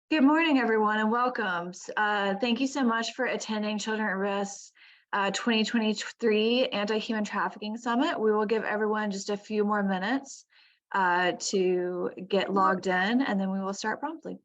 Good morning, everyone, and welcome. Thank you so much for attending Children at Risk 2023 Anti-Human Trafficking Summit. We will give everyone just a few more minutes to get logged in, and then we will start promptly.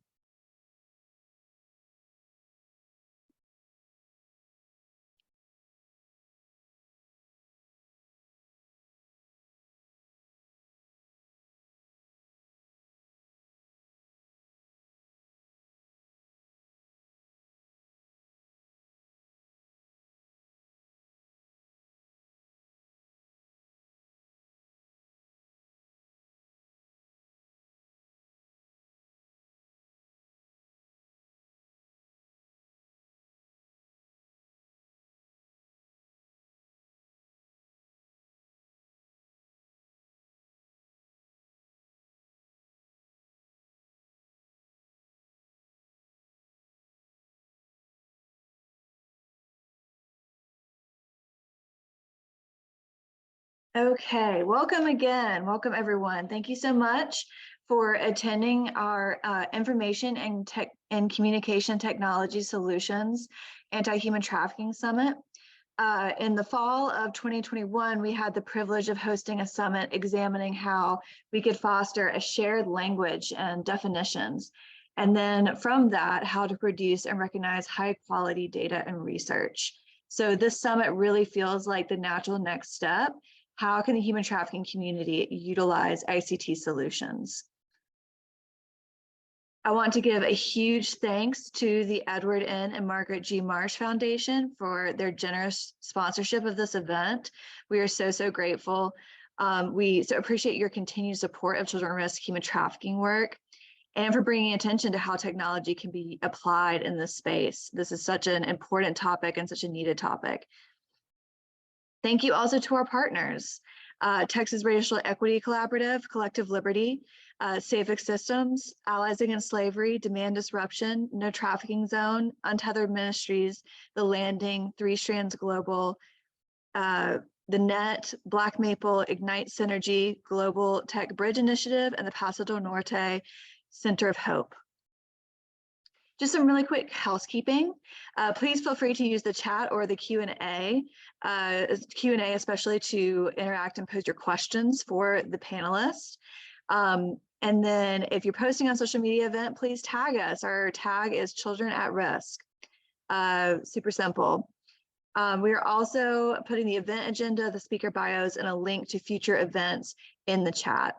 Okay, welcome again. Welcome, everyone. Thank you so much for attending our Information and Communication Technology Solutions Anti-Human Trafficking Summit. In the fall of 2021, we had the privilege of hosting a summit examining how we could foster a shared language and definitions. And then from that, how to produce and recognize high quality data and research. So this summit really feels like the natural next step. How can the human trafficking community utilize ICT solutions? I want to give a huge thanks to the Edward N. and Margaret G. Marsh Foundation for their generous sponsorship of this event. We are so grateful. We so appreciate your continued support of Children at Risk human trafficking work and for bringing attention to how technology can be applied in this space. This is such an important topic and such a needed topic. Thank you also to our partners, Texas Racial Equity Collaborative, Collective Liberty, SAFVIC Systems, Allies Against Slavery, Demand Disruption, No Trafficking Zone, Untethered Ministries, The Landing, Three Strands Global, the NET, Black Maple, Ignite Synergy, Global Tech Bridge Initiative, and the Paso del Norte Center of Hope. Just some really quick housekeeping. Please feel free to use the chat or the Q&A, especially to interact and pose your questions for the panelists. And then if you're posting on social media event, please tag us. Our tag is Children at Risk. Super simple. We are also putting the event agenda, the speaker bios, and a link to future events in the chat.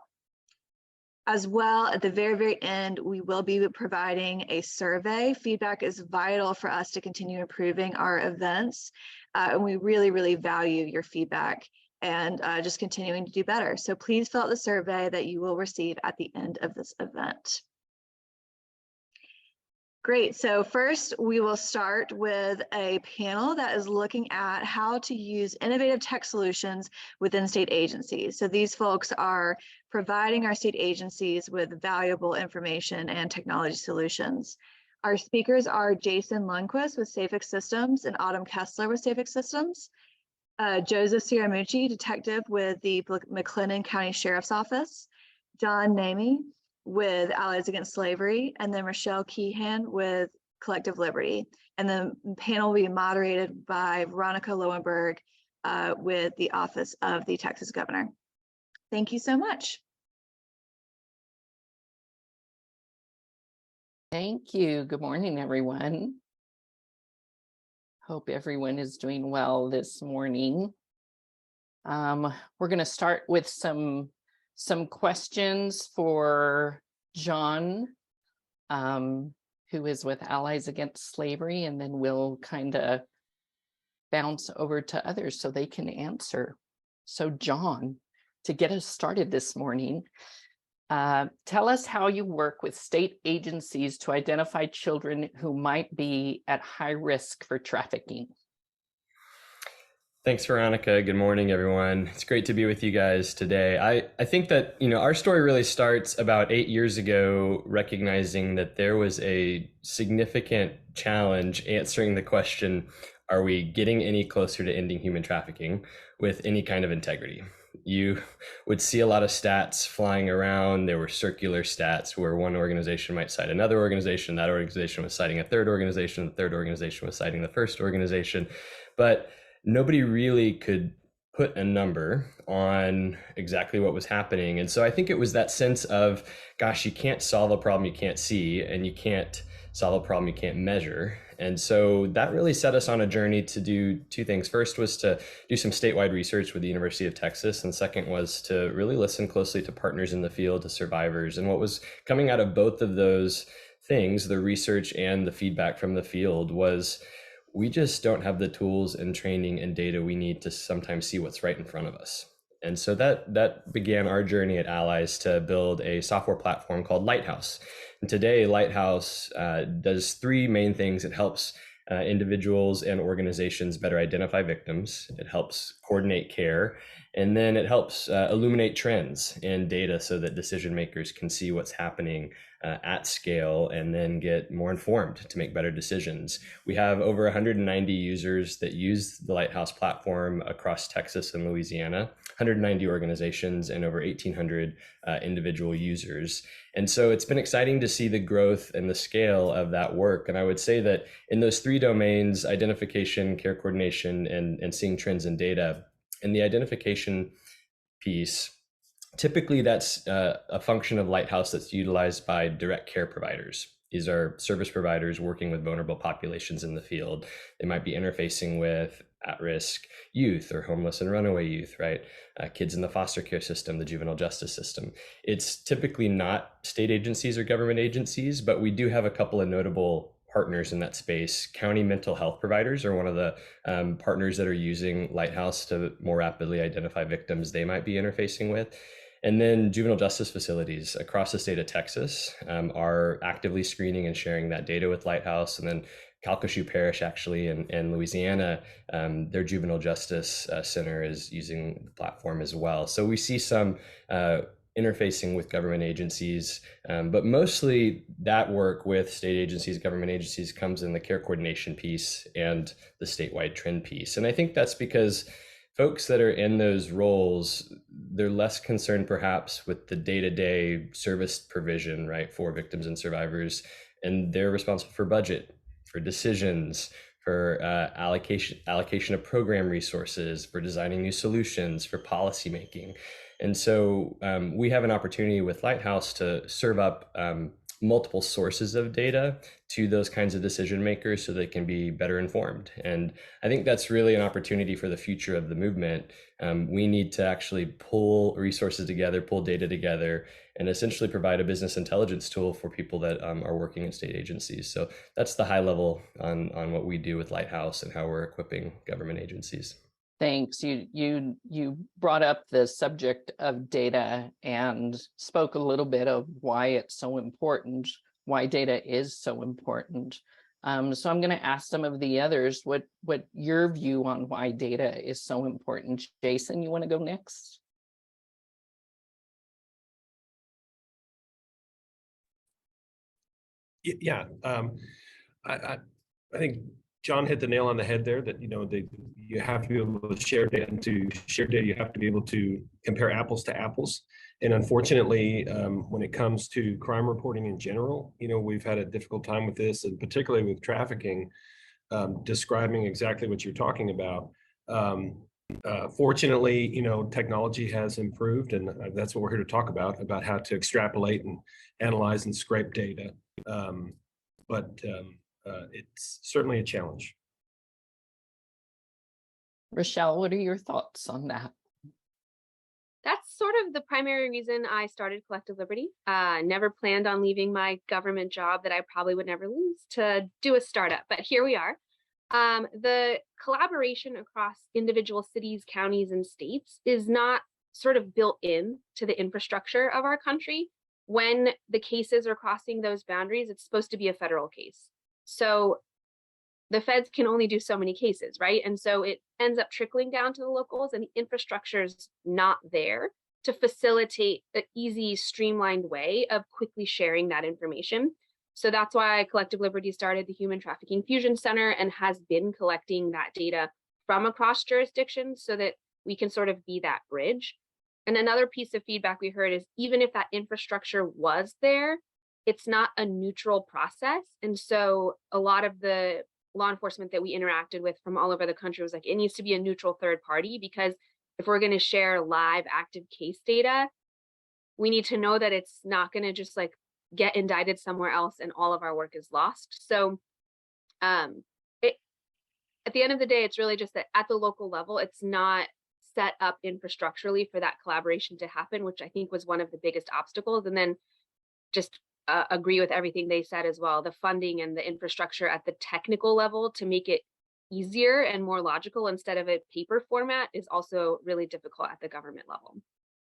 As well, at the very end, we will be providing a survey. Feedback is vital for us to continue improving our events. And we really value your feedback and just continuing to do better. So please fill out the survey that you will receive at the end of this event. Great, so first we will start with a panel that is looking at how to use innovative tech solutions within state agencies. So these folks are providing our state agencies with valuable information and technology solutions. Our speakers are Jason Lundquist with SAFVIC Systems and Autumn Kessler with SAFVIC Systems, Joseph Scaramucci, detective with the McLennan County Sheriff's Office, John Nehme with Allies Against Slavery, and then Rochelle Keyhan with Collective Liberty. And the panel will be moderated by Veronica Lowenberg with the Office of the Texas Governor. Thank you so much. Thank you. Good morning, everyone. Hope everyone is doing well this morning. We're going to start with some questions for John, who is with Allies Against Slavery, and then we'll kind of bounce over to others so they can answer. So John, to get us started this morning, tell us how you work with state agencies to identify children who might be at high risk for trafficking. Thanks, Veronica. Good morning, everyone. It's great to be with you guys today. I think that, our story really starts about 8 years ago, recognizing that there was a significant challenge answering the question, are we getting any closer to ending human trafficking with any kind of integrity? You would see a lot of stats flying around. There were circular stats where one organization might cite another organization, that organization was citing a third organization, the third organization was citing the first organization, but nobody really could put a number on exactly what was happening. And so I think it was that sense of, gosh, you can't solve a problem you can't see, and you can't solve a problem you can't measure. And so that really set us on a journey to do two things. First was to do some statewide research with the University of Texas. And second was to really listen closely to partners in the field, to survivors. And what was coming out of both of those things, the research and the feedback from the field, was we just don't have the tools and training and data we need to sometimes see what's right in front of us. And so that began our journey at Allies to build a software platform called Lighthouse. And today, Lighthouse does three main things. It helps individuals and organizations better identify victims. It helps coordinate care. And then it helps illuminate trends in data so that decision makers can see what's happening at scale and then get more informed to make better decisions. We have over 190 users that use the Lighthouse platform across Texas and Louisiana, 190 organizations and over 1,800 individual users. And so it's been exciting to see the growth and the scale of that work. And I would say that in those three domains, identification, care coordination, and seeing trends in data, in the identification piece, typically that's a function of Lighthouse that's utilized by direct care providers. These are service providers working with vulnerable populations in the field. They might be interfacing with at-risk youth or homeless and runaway youth, right? Kids in the foster care system, the juvenile justice system. It's typically not state agencies or government agencies, but we do have a couple of notable partners in that space. County mental health providers are one of the partners that are using Lighthouse to more rapidly identify victims they might be interfacing with. And then juvenile justice facilities across the state of Texas are actively screening and sharing that data with Lighthouse. And then Calcasieu Parish, actually, in Louisiana, their juvenile justice center is using the platform as well. So we see some interfacing with government agencies, but mostly that work with state agencies, government agencies comes in the care coordination piece and the statewide trend piece. And I think that's because folks that are in those roles, they're less concerned perhaps with the day-to-day service provision, right, for victims and survivors, and they're responsible for budget, for decisions, for allocation of program resources, for designing new solutions, for policymaking. And so we have an opportunity with Lighthouse to serve up multiple sources of data to those kinds of decision makers so they can be better informed. And I think that's really an opportunity for the future of the movement. We need to actually pull resources together, pull data together, and essentially provide a business intelligence tool for people that are working in state agencies. So that's the high level on what we do with Lighthouse and how we're equipping government agencies. Thanks. You brought up the subject of data and spoke a little bit of why it's so important, why data is so important. So I'm going to ask some of the others what your view on why data is so important. Jason, you want to go next? Yeah, I think John hit the nail on the head there that, you have to be able to share data, and to share data, you have to be able to compare apples to apples. And unfortunately, when it comes to crime reporting in general, we've had a difficult time with this, and particularly with trafficking, describing exactly what you're talking about. Fortunately, technology has improved, and that's what we're here to talk about how to extrapolate and analyze and scrape data. But it's certainly a challenge. Rochelle, what are your thoughts on that? That's sort of the primary reason I started Collective Liberty. Never planned on leaving my government job that I probably would never lose to do a startup, but here we are. The collaboration across individual cities, counties, and states is not sort of built in to the infrastructure of our country. When the cases are crossing those boundaries, it's supposed to be a federal case. So the feds can only do so many cases, right? And so it ends up trickling down to the locals, and the infrastructure is not there to facilitate an easy, streamlined way of quickly sharing that information. So that's why Collective Liberty started the Human Trafficking Fusion Center and has been collecting that data from across jurisdictions so that we can sort of be that bridge. And another piece of feedback we heard is even if that infrastructure was there, it's not a neutral process. And so a lot of the law enforcement that we interacted with from all over the country was like, it needs to be a neutral third party, because if we're going to share live active case data, we need to know that it's not going to just like get indicted somewhere else and all of our work is lost. So at the end of the day, it's really just that at the local level, it's not set up infrastructurally for that collaboration to happen, which I think was one of the biggest obstacles. And then just agree with everything they said as well. The funding and the infrastructure at the technical level to make it easier and more logical instead of a paper format is also really difficult at the government level.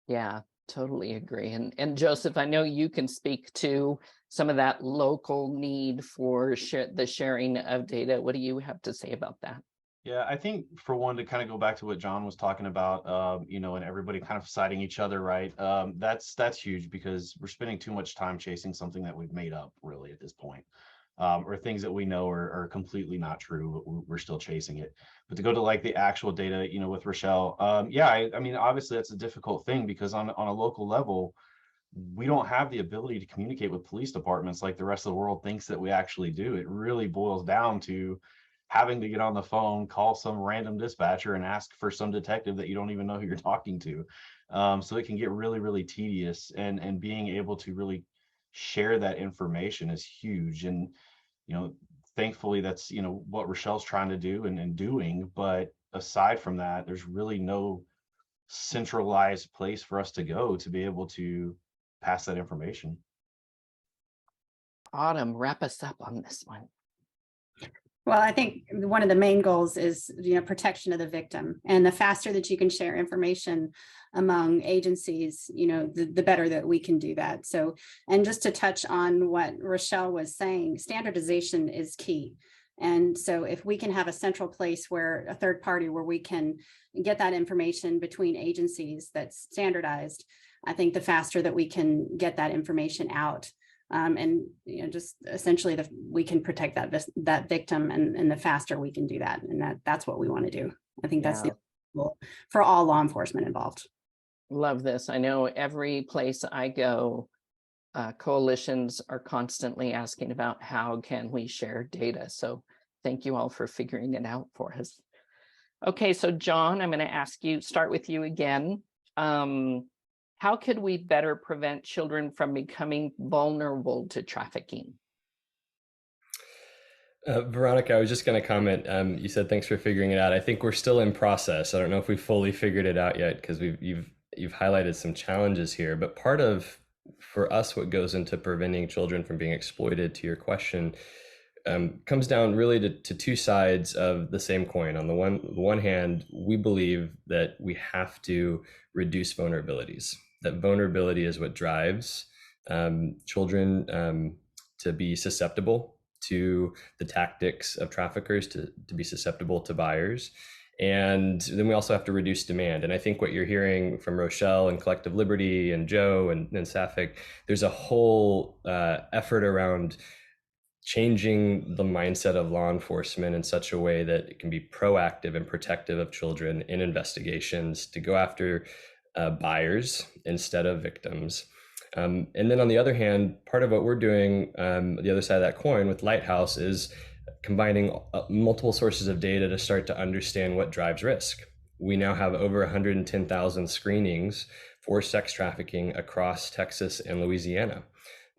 Yeah, totally agree. And Joseph, I know you can speak to some of that local need for the sharing of data. What do you have to say about that? Yeah, I think for one, to kind of go back to what John was talking about, you know, and everybody kind of citing each other, right? That's huge, because we're spending too much time chasing something that we've made up really at this point, or things that we know are completely not true, but we're still chasing it. But to go to like the actual data, you know, with Rochelle, yeah, I mean, obviously that's a difficult thing, because on a local level, we don't have the ability to communicate with police departments like the rest of the world thinks that we actually do. It really boils down to having to get on the phone, call some random dispatcher and ask for some detective that you don't even know who you're talking to. So it can get really, really tedious, and being able to really share that information is huge. And, you know, thankfully that's, you know, what Rochelle's trying to do and doing. But aside from that, there's really no centralized place for us to go to be able to pass that information. Autumn, wrap us up on this one. Well, I think one of the main goals is, you know, protection of the victim, and the faster that you can share information among agencies, you know, the better that we can do that. So, and just to touch on what Rochelle was saying, standardization is key. And so if we can have a central place where a third party where we can get that information between agencies that's standardized, I think the faster that we can get that information out. And, you know, just essentially we can protect that victim, and the faster we can do that. And that's what we want to do. I think that's the goal for all law enforcement involved. Love this. I know every place I go, coalitions are constantly asking about how can we share data. So thank you all for figuring it out for us. Okay, so John, I'm going to ask you, start with you again. How could we better prevent children from becoming vulnerable to trafficking? Veronica, I was just going to comment. You said thanks for figuring it out. I think we're still in process. I don't know if we fully figured it out yet, because you've highlighted some challenges here. But part of, for us, what goes into preventing children from being exploited, to your question, comes down really to two sides of the same coin. On the one hand, we believe that we have to reduce vulnerabilities. That vulnerability is what drives children to be susceptible to the tactics of traffickers, to be susceptible to buyers. And then we also have to reduce demand. And I think what you're hearing from Rochelle and Collective Liberty and Joe and SAFVIC, there's a whole effort around changing the mindset of law enforcement in such a way that it can be proactive and protective of children in investigations, to go after buyers instead of victims. And then on the other hand, part of what we're doing, the other side of that coin with Lighthouse, is combining multiple sources of data to start to understand what drives risk. We now have over 110,000 screenings for sex trafficking across Texas and Louisiana.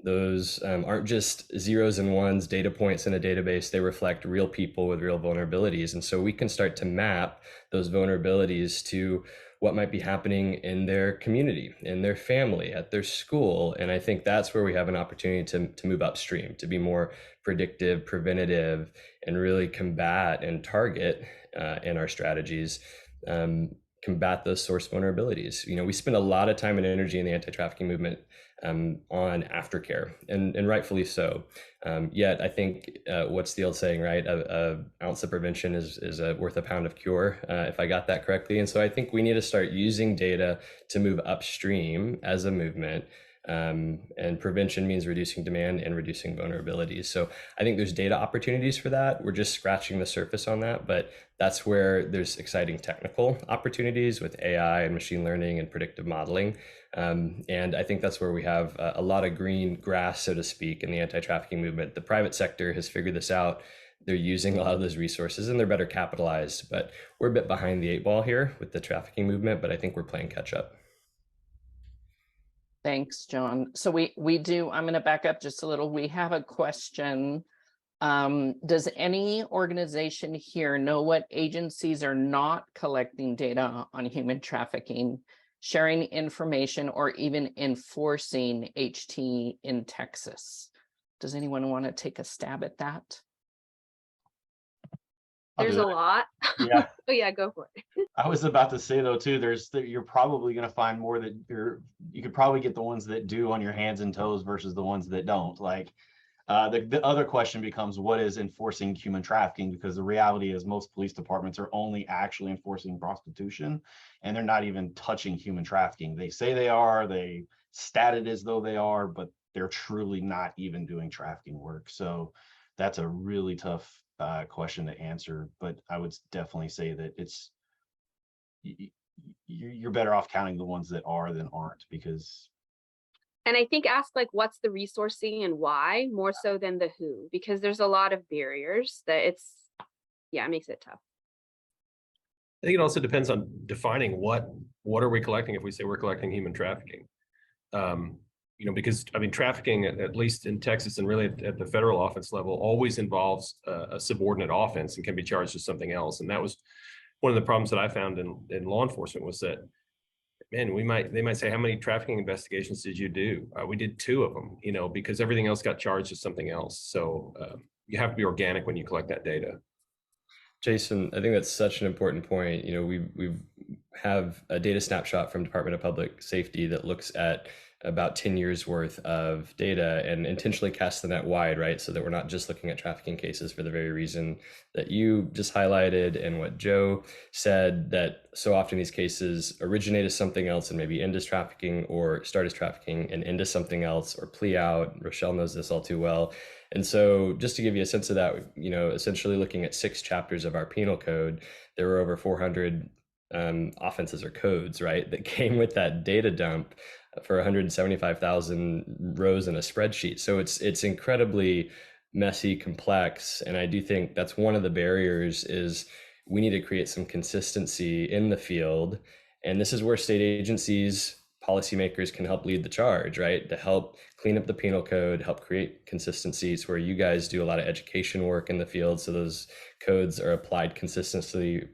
Those aren't just zeros and ones, data points in a database. They reflect real people with real vulnerabilities. And so we can start to map those vulnerabilities to what might be happening in their community, in their family, at their school. And I think that's where we have an opportunity to move upstream, to be more predictive, preventative, and really combat and target in our strategies, combat those source vulnerabilities. You know, we spend a lot of time and energy in the anti-trafficking movement on aftercare, and rightfully so. Yet I think what's the old saying, right? An ounce of prevention is worth a pound of cure, if I got that correctly. And so I think we need to start using data to move upstream as a movement, And prevention means reducing demand and reducing vulnerabilities. So I think there's data opportunities for that. We're just scratching the surface on that, but that's where there's exciting technical opportunities with AI and machine learning and predictive modeling. And I think that's where we have a lot of green grass, so to speak, in the anti-trafficking movement. The private sector has figured this out. They're using a lot of those resources and they're better capitalized, but we're a bit behind the 8 ball here with the trafficking movement, but I think we're playing catch up. Thanks, John. So we do, I'm going to back up just a little. We have a question. Does any organization here know what agencies are not collecting data on human trafficking, sharing information, or even enforcing HT in Texas? Does anyone want to take a stab at that? There's a lot. Yeah. Oh yeah, go for it. I was about to say though too, you're probably going to find more that you could probably get the ones that do on your hands and toes versus the ones that don't. Like the other question becomes, what is enforcing human trafficking? Because the reality is most police departments are only actually enforcing prostitution, and they're not even touching human trafficking. They say they are, they stat it as though they are, but they're truly not even doing trafficking work. So that's a really tough question to answer, but I would definitely say that you're better off counting the ones that are than aren't, because. And I think ask like, what's the resourcing and why, more so than the who, because there's a lot of barriers that it makes it tough. I think it also depends on defining what are we collecting. If we say we're collecting human trafficking, because I mean, trafficking, at least in Texas and really at the federal offense level, always involves a subordinate offense and can be charged with something else. And that was one of the problems that I found in law enforcement, was that, man, they might say, how many trafficking investigations did you do? We did 2 of them, because everything else got charged with something else. So you have to be organic when you collect that data. Jason, I think that's such an important point. We have a data snapshot from Department of Public Safety that looks at about 10 years worth of data and intentionally cast the net wide, right? So that we're not just looking at trafficking cases for the very reason that you just highlighted and what Joe said, that so often these cases originate as something else and maybe end as trafficking, or start as trafficking and end as something else, or plea out. Rochelle knows this all too well. And so just to give you a sense of that, essentially looking at 6 chapters of our penal code, there were over 400 offenses or codes, right, that came with that data dump for 175,000 rows in a spreadsheet. So it's incredibly messy, complex. And I do think that's one of the barriers, is we need to create some consistency in the field. And this is where state agencies, policymakers can help lead the charge, right? To help clean up the penal code, help create consistencies, where you guys do a lot of education work in the field, so those codes are applied consistently.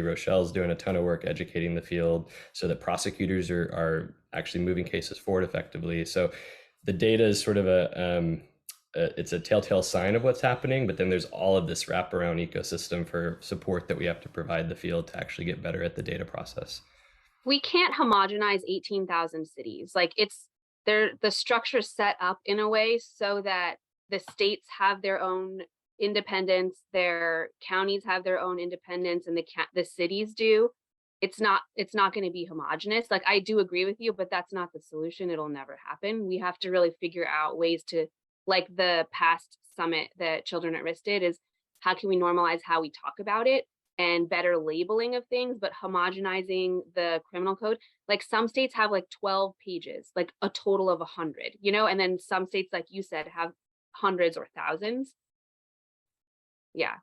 Rochelle's doing a ton of work educating the field so that prosecutors are actually moving cases forward effectively. So the data is sort of it's a telltale sign of what's happening, but then there's all of this wraparound ecosystem for support that we have to provide the field to actually get better at the data process. We can't homogenize 18,000 cities. Like the structure set up in a way so that the states have their own independence, their counties have their own independence, and the cities do. It's not going to be homogenous. Like, I do agree with you, but that's not the solution. It'll never happen. We have to really figure out ways to, like the past summit that Children at Risk did, is how can we normalize how we talk about it, and better labeling of things, but homogenizing the criminal code. Like some states have like 12 pages, like a total of 100, and then some states, like you said, have hundreds or thousands. Yeah,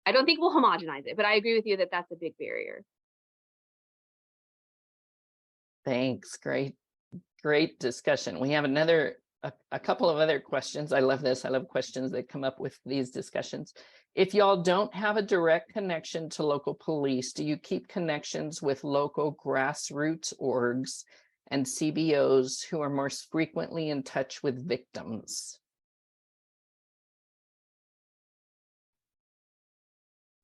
I don't think we'll homogenize it, but I agree with you that that's a big barrier. Thanks. Great discussion. We have a couple of other questions. I love this. I love questions that come up with these discussions. If y'all don't have a direct connection to local police, do you keep connections with local grassroots orgs and CBOs who are more frequently in touch with victims?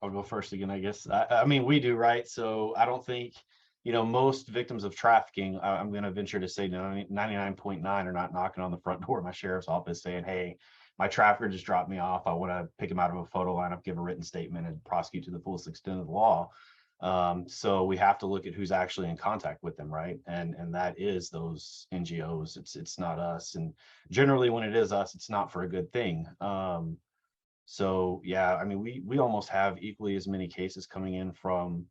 I'll go first again, I guess. I mean, we do, right? So I don't think, most victims of trafficking, I'm going to venture to say 99.9 are not knocking on the front door of my sheriff's office saying, hey, my trafficker just dropped me off. I want to pick him out of a photo lineup, give a written statement, and prosecute to the fullest extent of the law. So we have to look at who's actually in contact with them, right? And that is those NGOs. It's not us. And generally when it is us, it's not for a good thing. So yeah, I mean, we almost have equally as many cases coming in from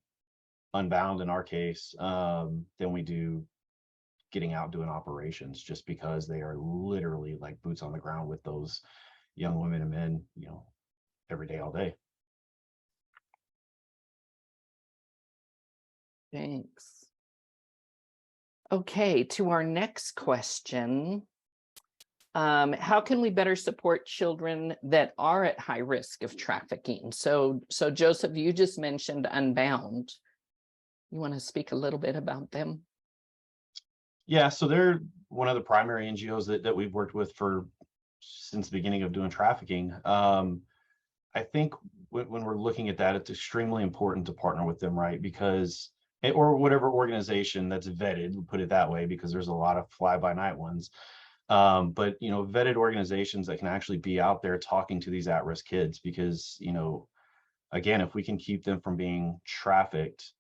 Unbound in our case than we do getting out doing operations, just because they are literally like boots on the ground with those young women and men, you know, every day, all day. Thanks. Okay, to our next question. How can we better support children that are at high risk of trafficking? So Joseph, you just mentioned Unbound. You want to speak a little bit about them? Yeah, so they're one of the primary NGOs that we've worked with since the beginning of doing trafficking. I think when we're looking at that, it's extremely important to partner with them, right? Because, or whatever organization that's vetted, we'll put it that way, because there's a lot of fly-by-night ones. But, you know, vetted organizations that can actually be out there talking to these at-risk kids, because, you know, again, if we can keep them from being trafficked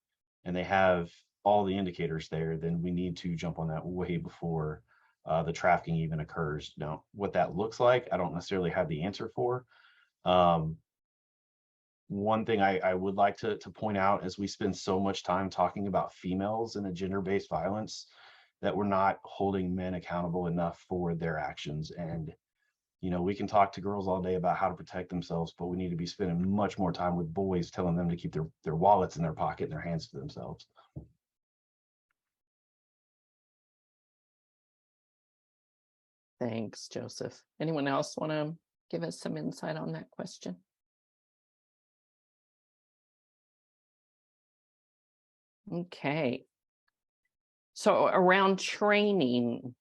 and they have all the indicators there, then we need to jump on that way before the trafficking even occurs. Now, what that looks like, I don't necessarily have the answer for. One thing I would like to point out is we spend so much time talking about females and the gender-based violence that we're not holding men accountable enough for their actions. And, you know, we can talk to girls all day about how to protect themselves, but we need to be spending much more time with boys, telling them to keep their wallets in their pocket and their hands to themselves. Thanks, Joseph. Anyone else want to give us some insight on that question? Okay. So around training,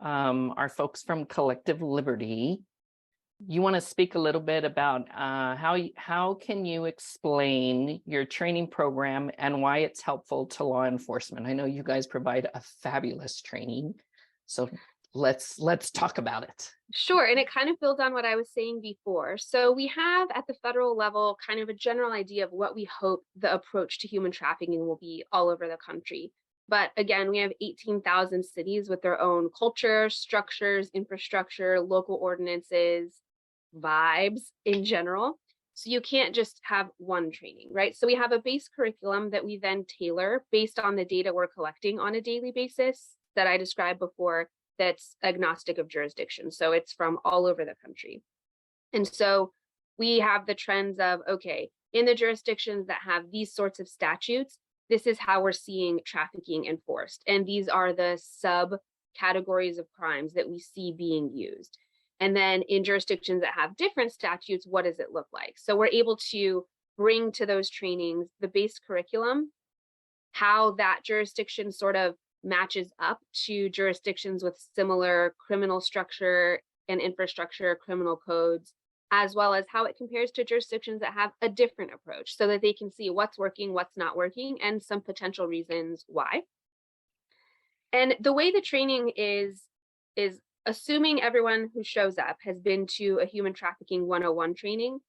our folks from Collective Liberty, you want to speak a little bit about how can you explain your training program and why it's helpful to law enforcement? I know you guys provide a fabulous training, so let's talk about it. Sure, and it kind of builds on what I was saying before. So we have at the federal level kind of a general idea of what we hope the approach to human trafficking will be all over the country. But again, we have 18,000 cities with their own culture, structures, infrastructure, local ordinances, vibes in general. So you can't just have one training, right? So we have a base curriculum that we then tailor based on the data we're collecting on a daily basis that I described before, that's agnostic of jurisdiction. So it's from all over the country. And so we have the trends of, okay, in the jurisdictions that have these sorts of statutes, this is how we're seeing trafficking enforced. And these are the subcategories of crimes that we see being used. And then in jurisdictions that have different statutes, what does it look like? So we're able to bring to those trainings the base curriculum, how that jurisdiction sort of matches up to jurisdictions with similar criminal structure and infrastructure, criminal codes, as well as how it compares to jurisdictions that have a different approach, so that they can see what's working, what's not working, and some potential reasons why. And the way the training is assuming everyone who shows up has been to a human trafficking 101 training.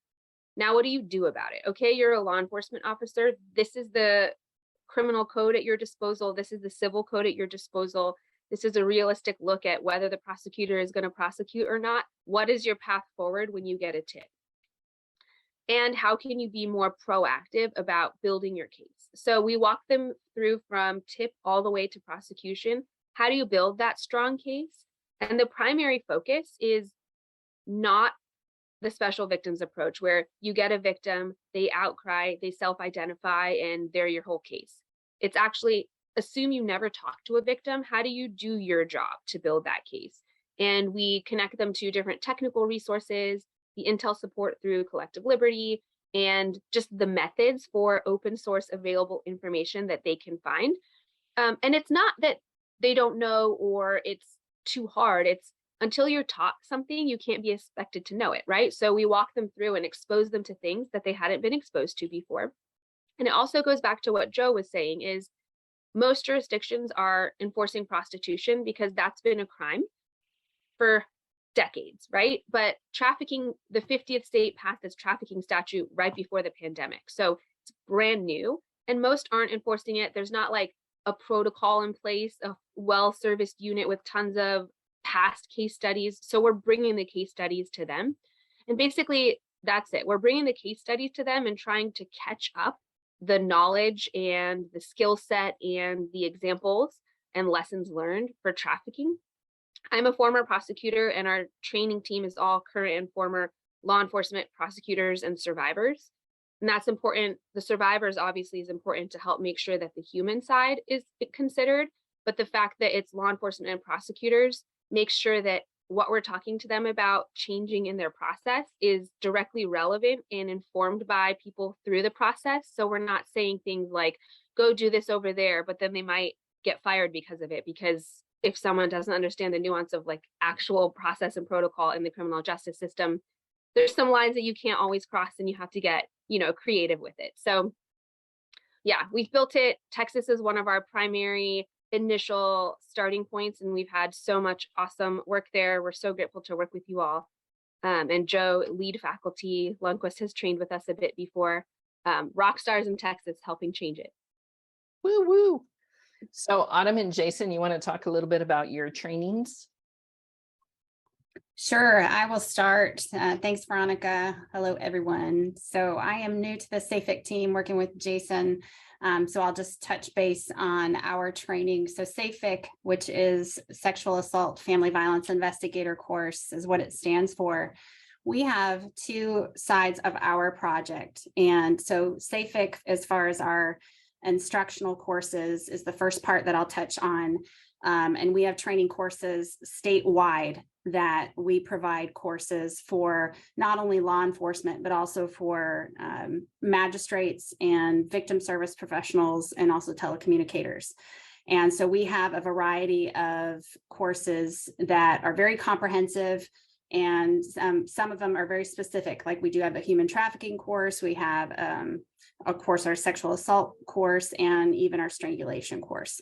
Now, what do you do about it? Okay, you're a law enforcement officer. This is the criminal code at your disposal. This is the civil code at your disposal. This is a realistic look at whether the prosecutor is going to prosecute or not. What is your path forward when you get a tip? And how can you be more proactive about building your case? So we walk them through from tip all the way to prosecution. How do you build that strong case? And the primary focus is not the special victims approach, where you get a victim, they outcry, they self-identify, and they're your whole case. It's actually, assume you never talk to a victim. How do you do your job to build that case? And we connect them to different technical resources, the intel support through Collective Liberty, and just the methods for open source available information that they can find. And it's not that they don't know or it's too hard. It's until you're taught something, you can't be expected to know it, right? So we walk them through and expose them to things that they hadn't been exposed to before. And it also goes back to what Joe was saying, is most jurisdictions are enforcing prostitution because that's been a crime for decades, right? But trafficking, the 50th state passed its trafficking statute right before the pandemic. So it's brand new. and most aren't enforcing it. There's not like a protocol in place, a well-serviced unit with tons of past case studies. So we're bringing the case studies to them. And basically that's it. We're bringing the case studies to them and trying to catch up the knowledge and the skill set and the examples and lessons learned for trafficking. I'm a former prosecutor, and our training team is all current and former law enforcement prosecutors and survivors. And that's important. The survivors obviously is important to help make sure that the human side is considered, but the fact that it's law enforcement and prosecutors makes sure that what we're talking to them about changing in their process is directly relevant and informed by people through the process. So we're not saying things like, go do this over there, but then they might get fired because of it. Because if someone doesn't understand the nuance of like actual process and protocol in the criminal justice system, there's some lines that you can't always cross, and you have to get, creative with it. So yeah, we've built it. Texas is one of our primary initial starting points, and we've had so much awesome work there. We're so grateful to work with you all. And Joe, lead faculty, Lundquist has trained with us a bit before. Rock stars in Texas helping change it. Woo woo. So Autumn and Jason, you want to talk a little bit about your trainings? Sure, I will start. Thanks, Veronica. Hello, everyone. So I am new to the SAFVIC team working with Jason. So I'll just touch base on our training. So SAFVIC, which is Sexual Assault Family Violence Investigator course, is what it stands for. We have two sides of our project. And so SAFVIC, as far as our instructional courses, is the first part that I'll touch on. And we have training courses statewide that we provide courses for not only law enforcement, but also for magistrates and victim service professionals and also telecommunicators. And so we have a variety of courses that are very comprehensive, and some of them are very specific. Like we do have a human trafficking course, we have of course our sexual assault course, and even our strangulation course.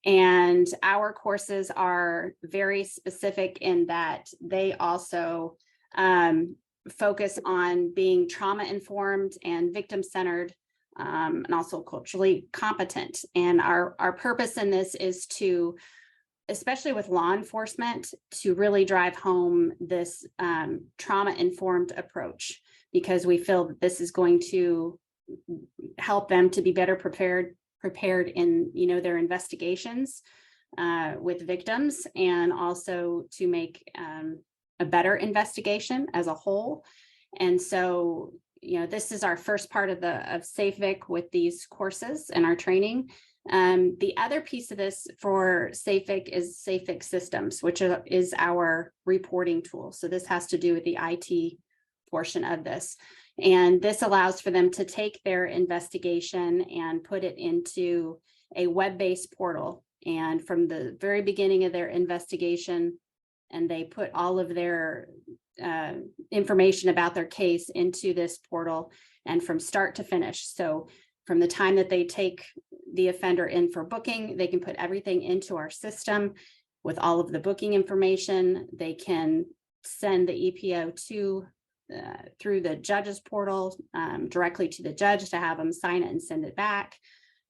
And our courses are very specific in that they also focus on being trauma-informed and victim-centered, and also culturally competent. And our purpose in this is to, especially with law enforcement, to really drive home this trauma-informed approach, because we feel that this is going to help them to be better prepared in their investigations with victims, and also to make a better investigation as a whole. And so this is our first part of SAFVIC with these courses and our training. The other piece of this for SAFVIC is SAFVIC Systems, which is our reporting tool. So this has to do with the IT portion of this. And this allows for them to take their investigation and put it into a web-based portal. And from the very beginning of their investigation, and they put all of their information about their case into this portal, and from start to finish. So from the time that they take the offender in for booking, they can put everything into our system with all of the booking information. They can send the EPO through the judge's portal directly to the judge to have them sign it and send it back,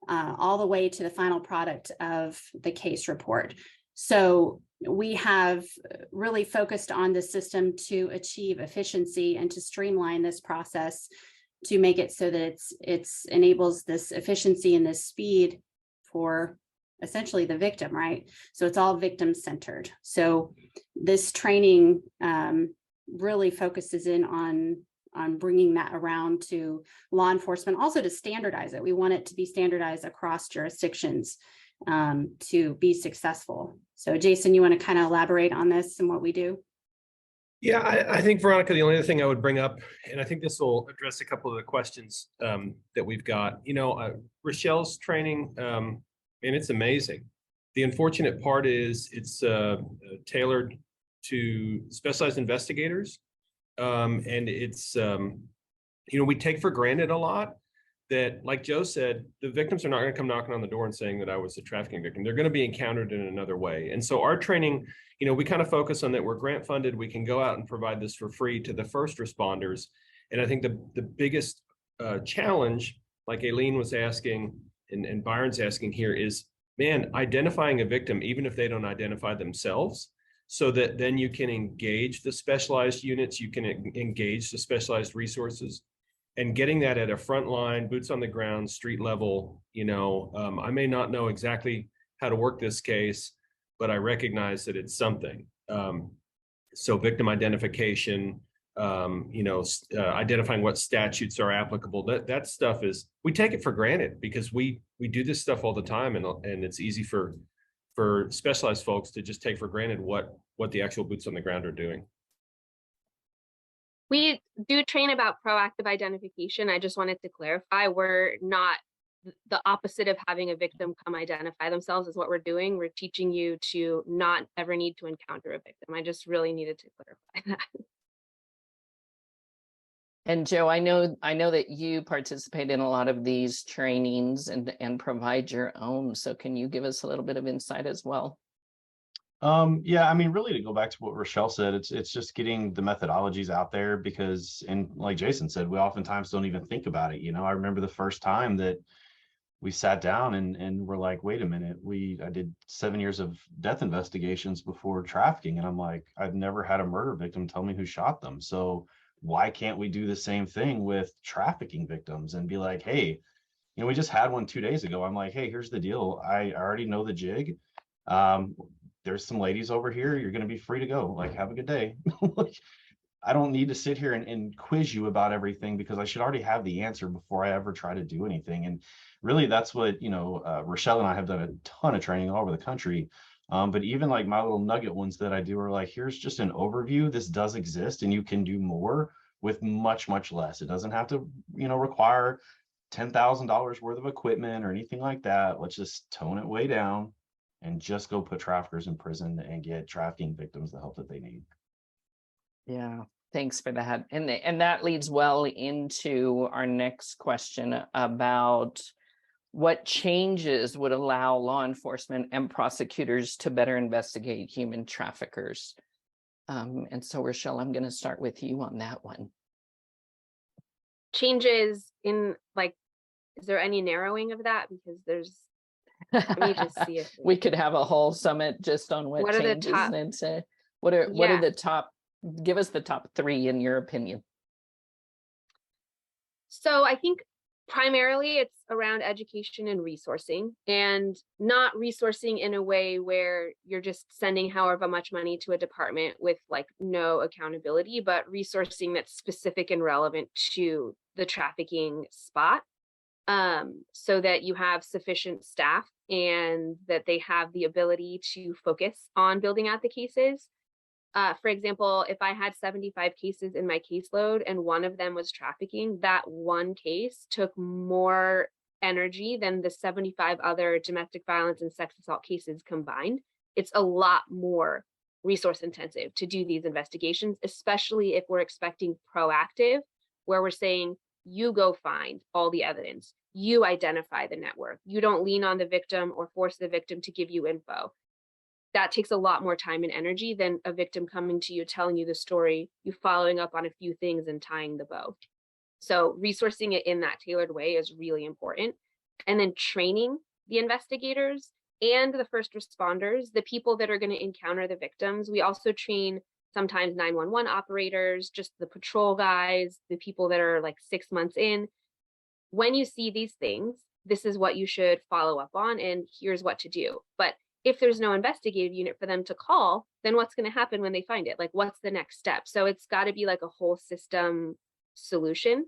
all the way to the final product of the case report. So we have really focused on the system to achieve efficiency and to streamline this process, to make it so that it's enables this efficiency and this speed for essentially the victim, right? So it's all victim centered. So this training really focuses in on bringing that around to law enforcement, also to standardize it. We want it to be standardized across jurisdictions to be successful. So Jason, you want to kind of elaborate on this and what we do? Yeah, I think, Veronica, the only other thing I would bring up, and I think this will address a couple of the questions that we've got, Rochelle's training, and it's amazing. The unfortunate part is it's tailored to specialized investigators. And it's, we take for granted a lot that, like Joe said, the victims are not going to come knocking on the door and saying that I was a trafficking victim. They're going to be encountered in another way. And so our training, we kind of focus on that. We're grant funded. We can go out and provide this for free to the first responders. And I think the biggest challenge like Aileen was asking and Byron's asking here is, man, identifying a victim, even if they don't identify themselves, so that then you can engage the specialized units, you can engage the specialized resources, and getting that at a front line, boots on the ground, street level. I may not know exactly how to work this case, but I recognize that it's something. So victim identification, identifying what statutes are applicable, that stuff is, we take it for granted because we do this stuff all the time, and it's easy for specialized folks to just take for granted what the actual boots on the ground are doing. We do train about proactive identification. I just wanted to clarify, we're not the opposite of having a victim come identify themselves is what we're doing. We're teaching you to not ever need to encounter a victim. I just really needed to clarify that. And Joe, I know that you participate in a lot of these trainings and provide your own. So can you give us a little bit of insight as well? Yeah, I mean, really to go back to what Rochelle said, it's just getting the methodologies out there because, and like Jason said, we oftentimes don't even think about it. I remember the first time that we sat down and we're like, wait a minute, I did 7 years of death investigations before trafficking. And I'm like, I've never had a murder victim tell me who shot them. So why can't we do the same thing with trafficking victims and be like, hey, we just had one 2 days ago. I'm like, hey, here's the deal. I already know the jig. There's some ladies over here. You're going to be free to go. Like, have a good day. I don't need to sit here and quiz you about everything because I should already have the answer before I ever try to do anything. And really, that's what, Rochelle and I have done a ton of training all over the country. But even like my little nugget ones that I do are like, here's just an overview. This does exist and you can do more with much, much less. It doesn't have to, require $10,000 worth of equipment or anything like that. Let's just tone it way down and just go put traffickers in prison and get trafficking victims the help that they need. Yeah, thanks for that. And that leads well into our next question about what changes would allow law enforcement and prosecutors to better investigate human traffickers. And so, Rochelle, I'm going to start with you on that one. Changes in, is there any narrowing of that? Because let me just see if we could have a whole summit just on what changes. What are the top? Give us the top 3 in your opinion. So I think primarily it's around education and resourcing, and not resourcing in a way where you're just sending however much money to a department with no accountability, but resourcing that's specific and relevant to the trafficking spot, so that you have sufficient staff and that they have the ability to focus on building out the cases. For example, if I had 75 cases in my caseload and one of them was trafficking, that one case took more energy than the 75 other domestic violence and sex assault cases combined. It's a lot more resource intensive to do these investigations, especially if we're expecting proactive, where we're saying, you go find all the evidence, you identify the network, you don't lean on the victim or force the victim to give you info. That takes a lot more time and energy than a victim coming to you, telling you the story, you following up on a few things and tying the bow. So resourcing it in that tailored way is really important. And then training the investigators and the first responders, the people that are going to encounter the victims. We also train sometimes 911 operators, just the patrol guys, the people that are 6 months in. When you see these things, this is what you should follow up on, and here's what to do. But if there's no investigative unit for them to call, then what's going to happen when they find it? What's the next step? So it's got to be a whole system solution.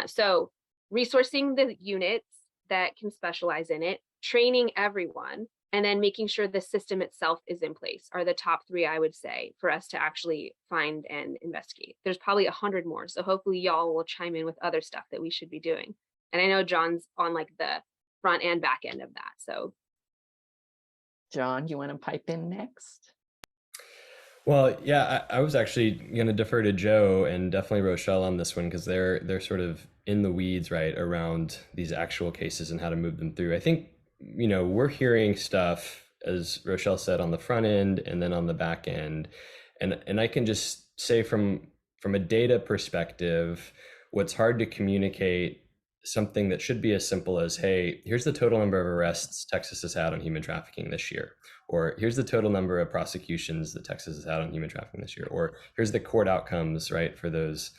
So resourcing the units that can specialize in it, training everyone, and then making sure the system itself is in place are the top 3, I would say, for us to actually find and investigate. There's probably 100 more. So hopefully y'all will chime in with other stuff that we should be doing. And I know John's on the front and back end of that. So John, you want to pipe in next? Well, yeah, I was actually going to defer to Joe and definitely Rochelle on this one because they're sort of in the weeds, right, around these actual cases and how to move them through. I think, we're hearing stuff, as Rochelle said, on the front end and then on the back end. And I can just say from a data perspective, what's hard to communicate something that should be as simple as, hey, here's the total number of arrests Texas has had on human trafficking this year, or here's the total number of prosecutions that Texas has had on human trafficking this year, or here's the court outcomes, right, for those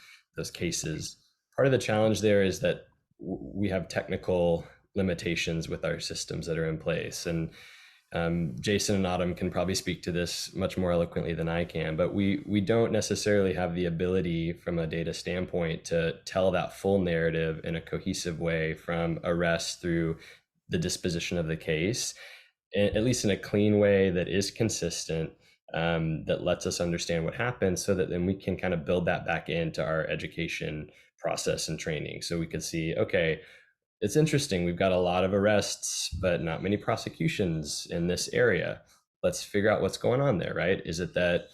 cases. Part of the challenge there is that we have technical limitations with our systems that are in place. And Jason and Autumn can probably speak to this much more eloquently than I can, but we don't necessarily have the ability from a data standpoint to tell that full narrative in a cohesive way from arrest through the disposition of the case, at least in a clean way that is consistent, that lets us understand what happened, so that then we can kind of build that back into our education process and training. So we could see, okay, it's interesting, we've got a lot of arrests, but not many prosecutions in this area. Let's figure out what's going on there, right? Is it that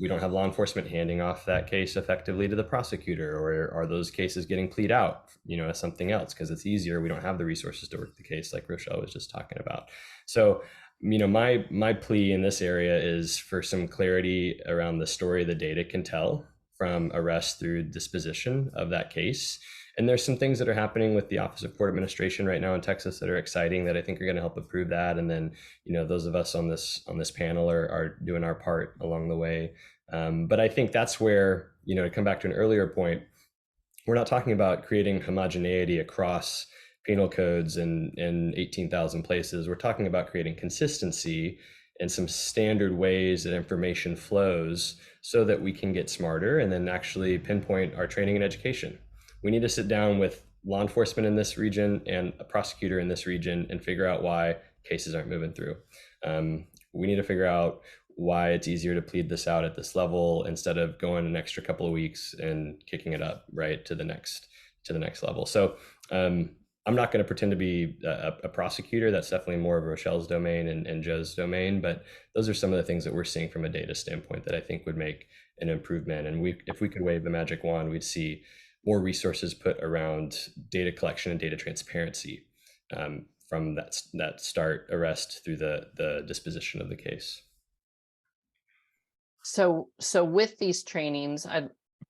we don't have law enforcement handing off that case effectively to the prosecutor, or are those cases getting plead out, as something else because it's easier? We don't have the resources to work the case, like Rochelle was just talking about. So, my plea in this area is for some clarity around the story the data can tell from arrest through disposition of that case. And there's some things that are happening with the Office of Court Administration right now in Texas that are exciting, that I think are going to help improve that. And then, those of us on this panel are doing our part along the way. But I think that's where, to come back to an earlier point, we're not talking about creating homogeneity across penal codes in 18,000 places. We're talking about creating consistency and some standard ways that information flows so that we can get smarter and then actually pinpoint our training and education. We need to sit down with law enforcement in this region and a prosecutor in this region and figure out why cases aren't moving through. We need to figure out why it's easier to plead this out at this level instead of going an extra couple of weeks and kicking it up right to the next level. So I'm not going to pretend to be a prosecutor. That's definitely more of Rochelle's domain and Joe's domain. But those are some of the things that we're seeing from a data standpoint that I think would make an improvement. And if we could wave the magic wand, we'd see more resources put around data collection and data transparency from that start arrest through the disposition of the case. So with these trainings,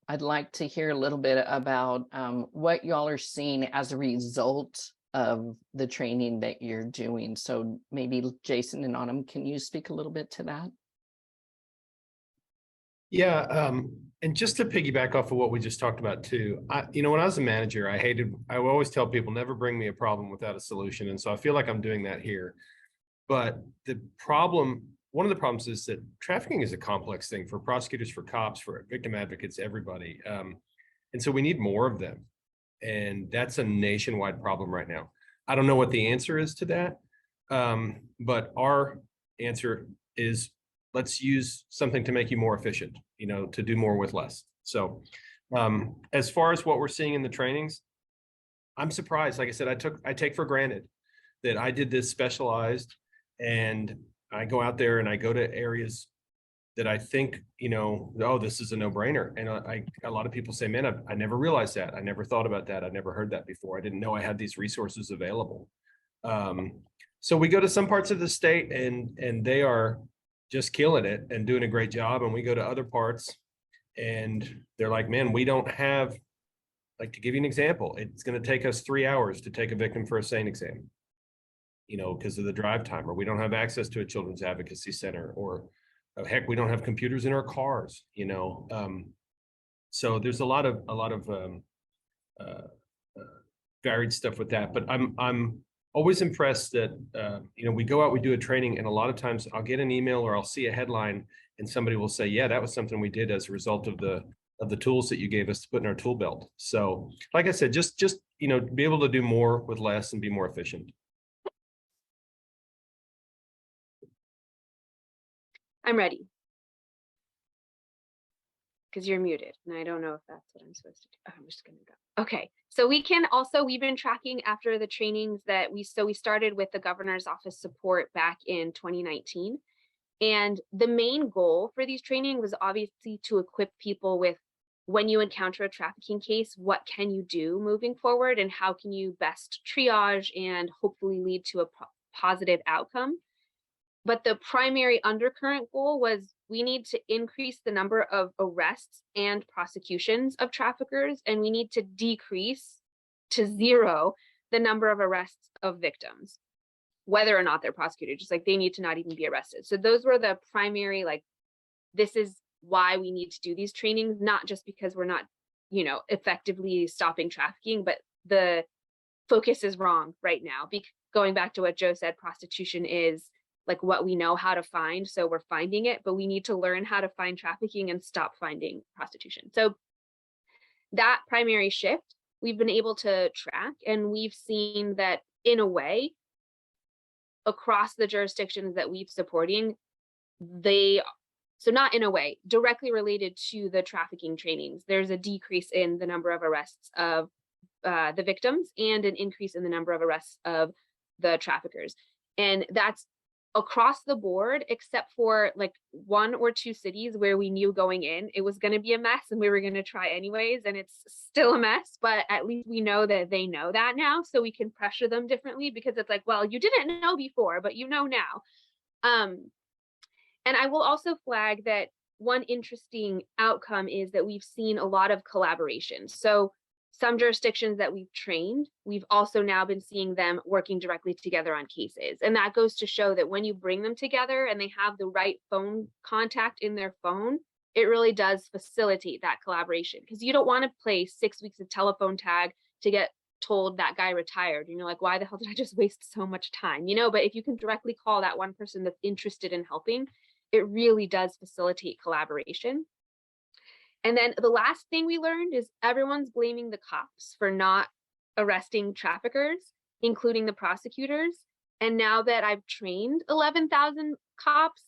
I'd like to hear a little bit about what y'all are seeing as a result of the training that you're doing. So maybe Jason and Autumn, can you speak a little bit to that? Yeah, and just to piggyback off of what we just talked about too, when I was a manager, I always tell people never bring me a problem without a solution. And so I feel like I'm doing that here. But one of the problems is that trafficking is a complex thing for prosecutors, for cops, for victim advocates, everybody. And so we need more of them. And that's a nationwide problem right now. I don't know what the answer is to that. But our answer is, let's use something to make you more efficient, to do more with less. So as far as what we're seeing in the trainings, I'm surprised. Like I said, I take for granted that I did this specialized, and I go out there and I go to areas that I think, oh, this is a no-brainer. And a lot of people say, man, I never realized that. I never thought about that. I never heard that before. I didn't know I had these resources available. So we go to some parts of the state and they are just killing it and doing a great job. And we go to other parts and they're like, man, we don't have, like, to give you an example, it's going to take us 3 hours to take a victim for a SANE exam, because of the drive time, or we don't have access to a children's advocacy center, or heck, we don't have computers in our cars, so there's a lot of varied stuff with that. But I'm always impressed that, we go out, we do a training, and a lot of times I'll get an email or I'll see a headline and somebody will say, yeah, that was something we did as a result of the tools that you gave us to put in our tool belt. So like I said, just be able to do more with less and be more efficient. I'm ready. Because you're muted, and I don't know if that's what I'm supposed to do. Oh, I'm just gonna go. Okay, so we've been tracking after the trainings that we started with the governor's office support back in 2019. And the main goal for these trainings was obviously to equip people with, when you encounter a trafficking case, what can you do moving forward, and how can you best triage and hopefully lead to a positive outcome. But the primary undercurrent goal was, we need to increase the number of arrests and prosecutions of traffickers, and we need to decrease to zero the number of arrests of victims, whether or not they're prosecuted, just like they need to not even be arrested. So those were the primary, like, this is why we need to do these trainings, not just because we're not, effectively stopping trafficking, but the focus is wrong right now. Going back to what Joe said, prostitution is like what we know how to find, so we're finding it, but we need to learn how to find trafficking and stop finding prostitution. So that primary shift we've been able to track, and we've seen that in a way, across the jurisdictions that we've supporting, so not in a way, directly related to the trafficking trainings, there's a decrease in the number of arrests of the victims and an increase in the number of arrests of the traffickers. And that's across the board, except for like 1 or 2 cities where we knew going in it was going to be a mess and we were going to try anyways, and it's still a mess, but at least we know that they know that now, so we can pressure them differently, because it's like, well, you didn't know before, but you know now. And I will also flag that one interesting outcome is that we've seen a lot of collaboration. So some jurisdictions that we've trained, we've also now been seeing them working directly together on cases. And that goes to show that when you bring them together and they have the right phone contact in their phone, it really does facilitate that collaboration, because you don't want to play 6 weeks of telephone tag to get told that guy retired. And you're like, why the hell did I just waste so much time? But if you can directly call that one person that's interested in helping, it really does facilitate collaboration. And then the last thing we learned is everyone's blaming the cops for not arresting traffickers, including the prosecutors. And now that I've trained 11,000 cops,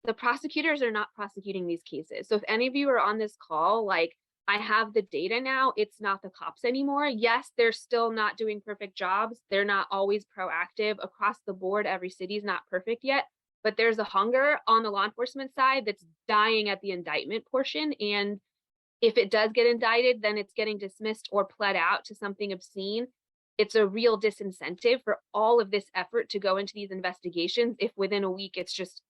the prosecutors are not prosecuting these cases. So if any of you are on this call, like, I have the data now, it's not the cops anymore. Yes, they're still not doing perfect jobs. They're not always proactive across the board. Every city is not perfect yet. But there's a hunger on the law enforcement side that's dying at the indictment portion. And if it does get indicted, then it's getting dismissed or pled out to something obscene. It's a real disincentive for all of this effort to go into these investigations if within a week it's just,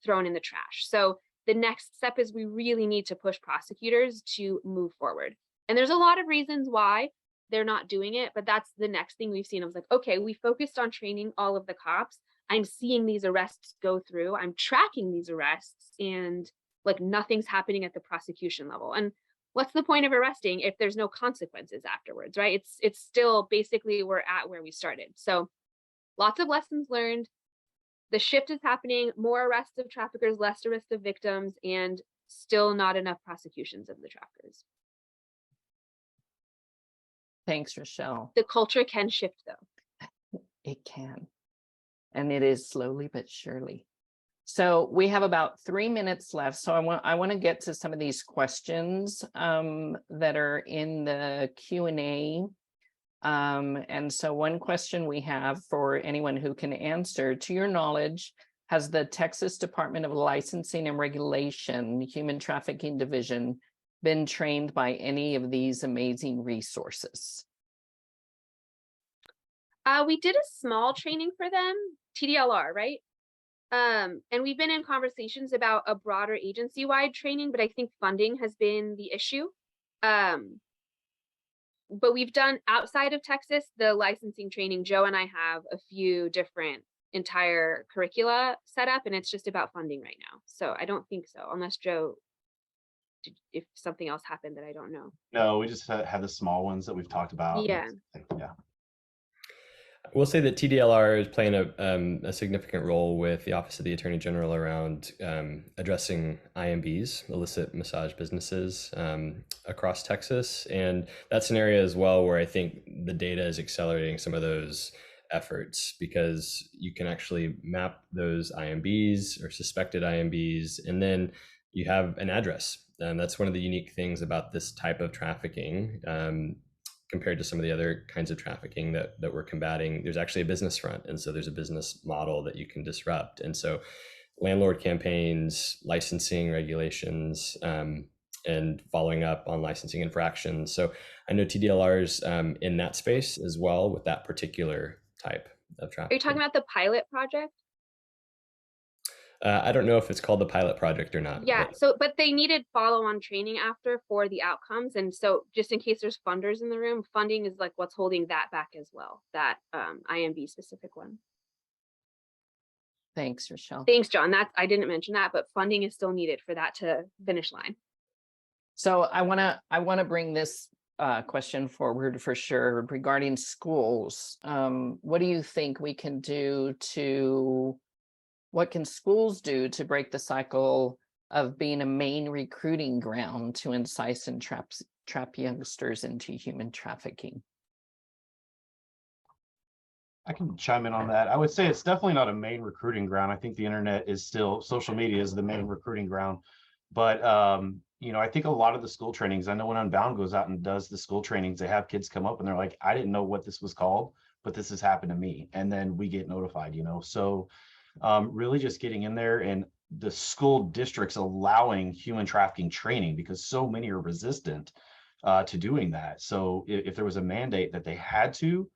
thrown in the trash. So the next step is we really need to push prosecutors to move forward. And there's a lot of reasons why they're not doing it, but that's the next thing we've seen. I was like, okay, we focused on training all of the cops. I'm seeing these arrests go through, I'm tracking these arrests, and like nothing's happening at the prosecution level. And what's the point of arresting if there's no consequences afterwards, right? It's still basically we're at where we started. So lots of lessons learned. The shift is happening, more arrests of traffickers, less arrests of victims, and still not enough prosecutions of the traffickers. Thanks, Rochelle. The culture can shift though. It can. And it is slowly but surely. So we have about 3 minutes left. So I want to get to some of these questions that are in the Q&A. And so one question we have for anyone who can answer, to your knowledge, has the Texas Department of Licensing and Regulation Human Trafficking Division been trained by any of these amazing resources? We did a small training for them, TDLR, right? And we've been in conversations about a broader agency-wide training, but I think funding has been the issue. But we've done outside of Texas, the licensing training. Joe and I have a few different entire curricula set up, and it's just about funding right now. So I don't think so, unless Joe, if something else happened that I don't know. No, we just had the small ones that we've talked about. Yeah. Yeah. We'll say that TDLR is playing a significant role with the Office of the Attorney General around addressing IMBs, illicit massage businesses, across Texas. And that's an area as well where I think the data is accelerating some of those efforts, because you can actually map those IMBs or suspected IMBs, and then you have an address. That's one of the unique things about this type of trafficking. Compared to some of the other kinds of trafficking that we're combating, there's actually a business front. And so there's a business model that you can disrupt. And so landlord campaigns, licensing regulations, and following up on licensing infractions. So I know TDLR's in that space as well with that particular type of trafficking. Are you talking about the pilot project? I don't know if it's called the pilot project or not. Yeah, but- so, but they needed follow-on training after for the outcomes. And so just in case there's funders in the room, funding is like what's holding that back as well, that IMB specific one. Thanks, Rochelle. Thanks, John. I didn't mention that, but funding is still needed for that to finish line. So I wanna bring this question forward for sure regarding schools. What do you think we can do what can schools do to break the cycle of being a main recruiting ground to entice and trap youngsters into human trafficking? I can chime in on that. I would say it's definitely not a main recruiting ground. I think the internet is still, social media is the main recruiting ground. But, I think a lot of the school trainings, I know when Unbound goes out and does the school trainings, they have kids come up and they're like, I didn't know what this was called, but this has happened to me. And then we get notified, So really just getting in there and the school districts allowing human trafficking training, because so many are resistant to doing that. So if there was a mandate that they had to,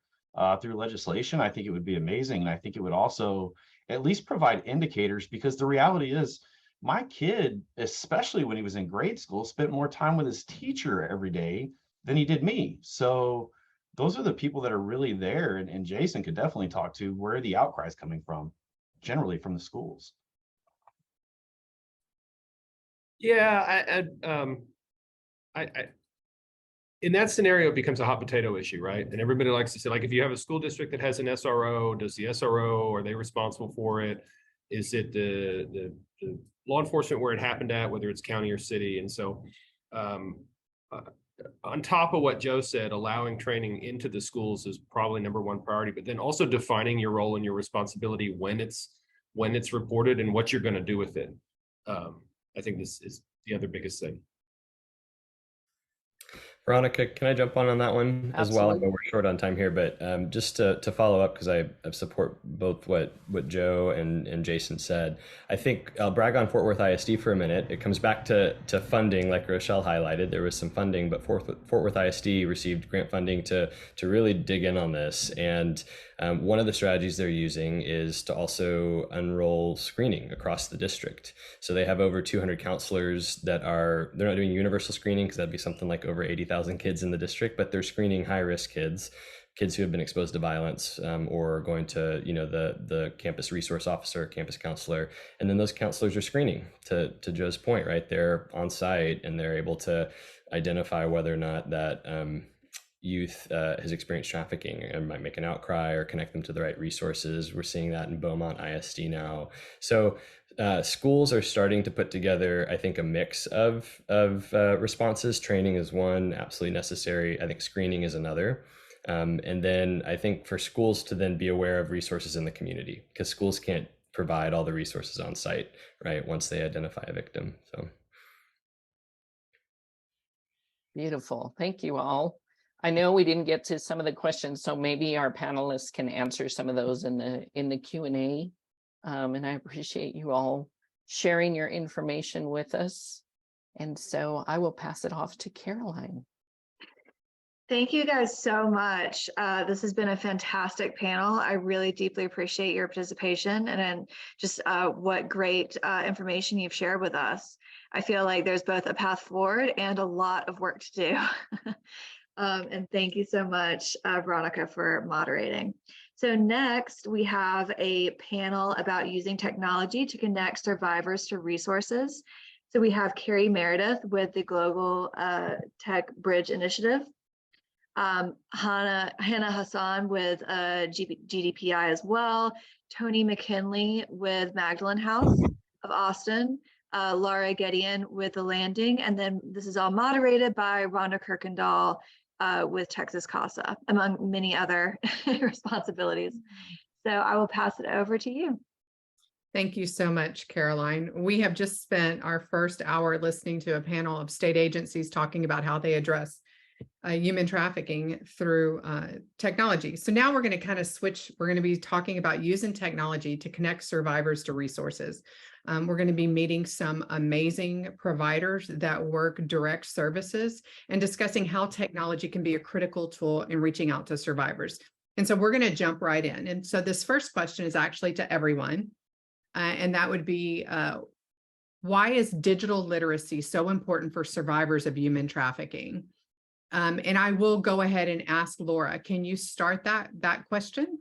through legislation, I think it would be amazing. And I think it would also at least provide indicators, because the reality is my kid, especially when he was in grade school, spent more time with his teacher every day than he did me. So those are the people that are really there. And Jason could definitely talk to where the outcry is coming from, generally from the schools. Yeah, I in that scenario, it becomes a hot potato issue, right? And everybody likes to say, like, if you have a school district that has an SRO, does the SRO, are they responsible for it? Is it the law enforcement where it happened at, whether it's county or city? And so on top of what Joe said, allowing training into the schools is probably number one priority, but then also defining your role and your responsibility when it's reported and what you're going to do with it. I think this is the other biggest thing. Veronica, can I jump on that one as well? I know Absolutely. we're short on time here, but just to follow up, because I support both what Joe and Jason said. I think I'll brag on Fort Worth ISD for a minute. It comes back to funding, like Rochelle highlighted. There was some funding, but Fort Worth ISD received grant funding to really dig in on this. And one of the strategies they're using is to also unroll screening across the district. So they have over 200 counselors they're not doing universal screening, because that'd be something like over 80,000 kids in the district, but they're screening high-risk kids who have been exposed to violence, or going to, the campus resource officer, campus counselor. And then those counselors are screening, to Joe's point, right? They're on site and they're able to identify whether or not that youth has experienced trafficking and might make an outcry or connect them to the right resources. We're seeing that in Beaumont ISD now. So schools are starting to put together, I think, a mix of responses. Training is one, absolutely necessary. I think screening is another. And then I think for schools to then be aware of resources in the community, because schools can't provide all the resources on site, right, once they identify a victim. So Beautiful. Thank you all. I know we didn't get to some of the questions, so maybe our panelists can answer some of those in the Q&A. And I appreciate you all sharing your information with us. And so I will pass it off to Caroline. Thank you guys so much. This has been a fantastic panel. I really deeply appreciate your participation and just what great information you've shared with us. I feel like there's both a path forward and a lot of work to do. And thank you so much, Veronica, for moderating. So next, we have a panel about using technology to connect survivors to resources. So we have Carrie Meredith with the Global Tech Bridge Initiative, Hannah Hassan with GDPI as well, Tony McKinley with Magdalene House of Austin, Laura Gideon with The Landing, and then this is all moderated by Rhonda Kirkendall with Texas CASA, among many other responsibilities. So I will pass it over to you. Thank you so much, Caroline. We have just spent our first hour listening to a panel of state agencies talking about how they address human trafficking through technology. So now we're going to kind of switch. We're going to be talking about using technology to connect survivors to resources. We're going to be meeting some amazing providers that work direct services and discussing how technology can be a critical tool in reaching out to survivors. And so we're going to jump right in. And so this first question is actually to everyone. and that would be, why is digital literacy so important for survivors of human trafficking? And I will go ahead and ask Laura, can you start that question?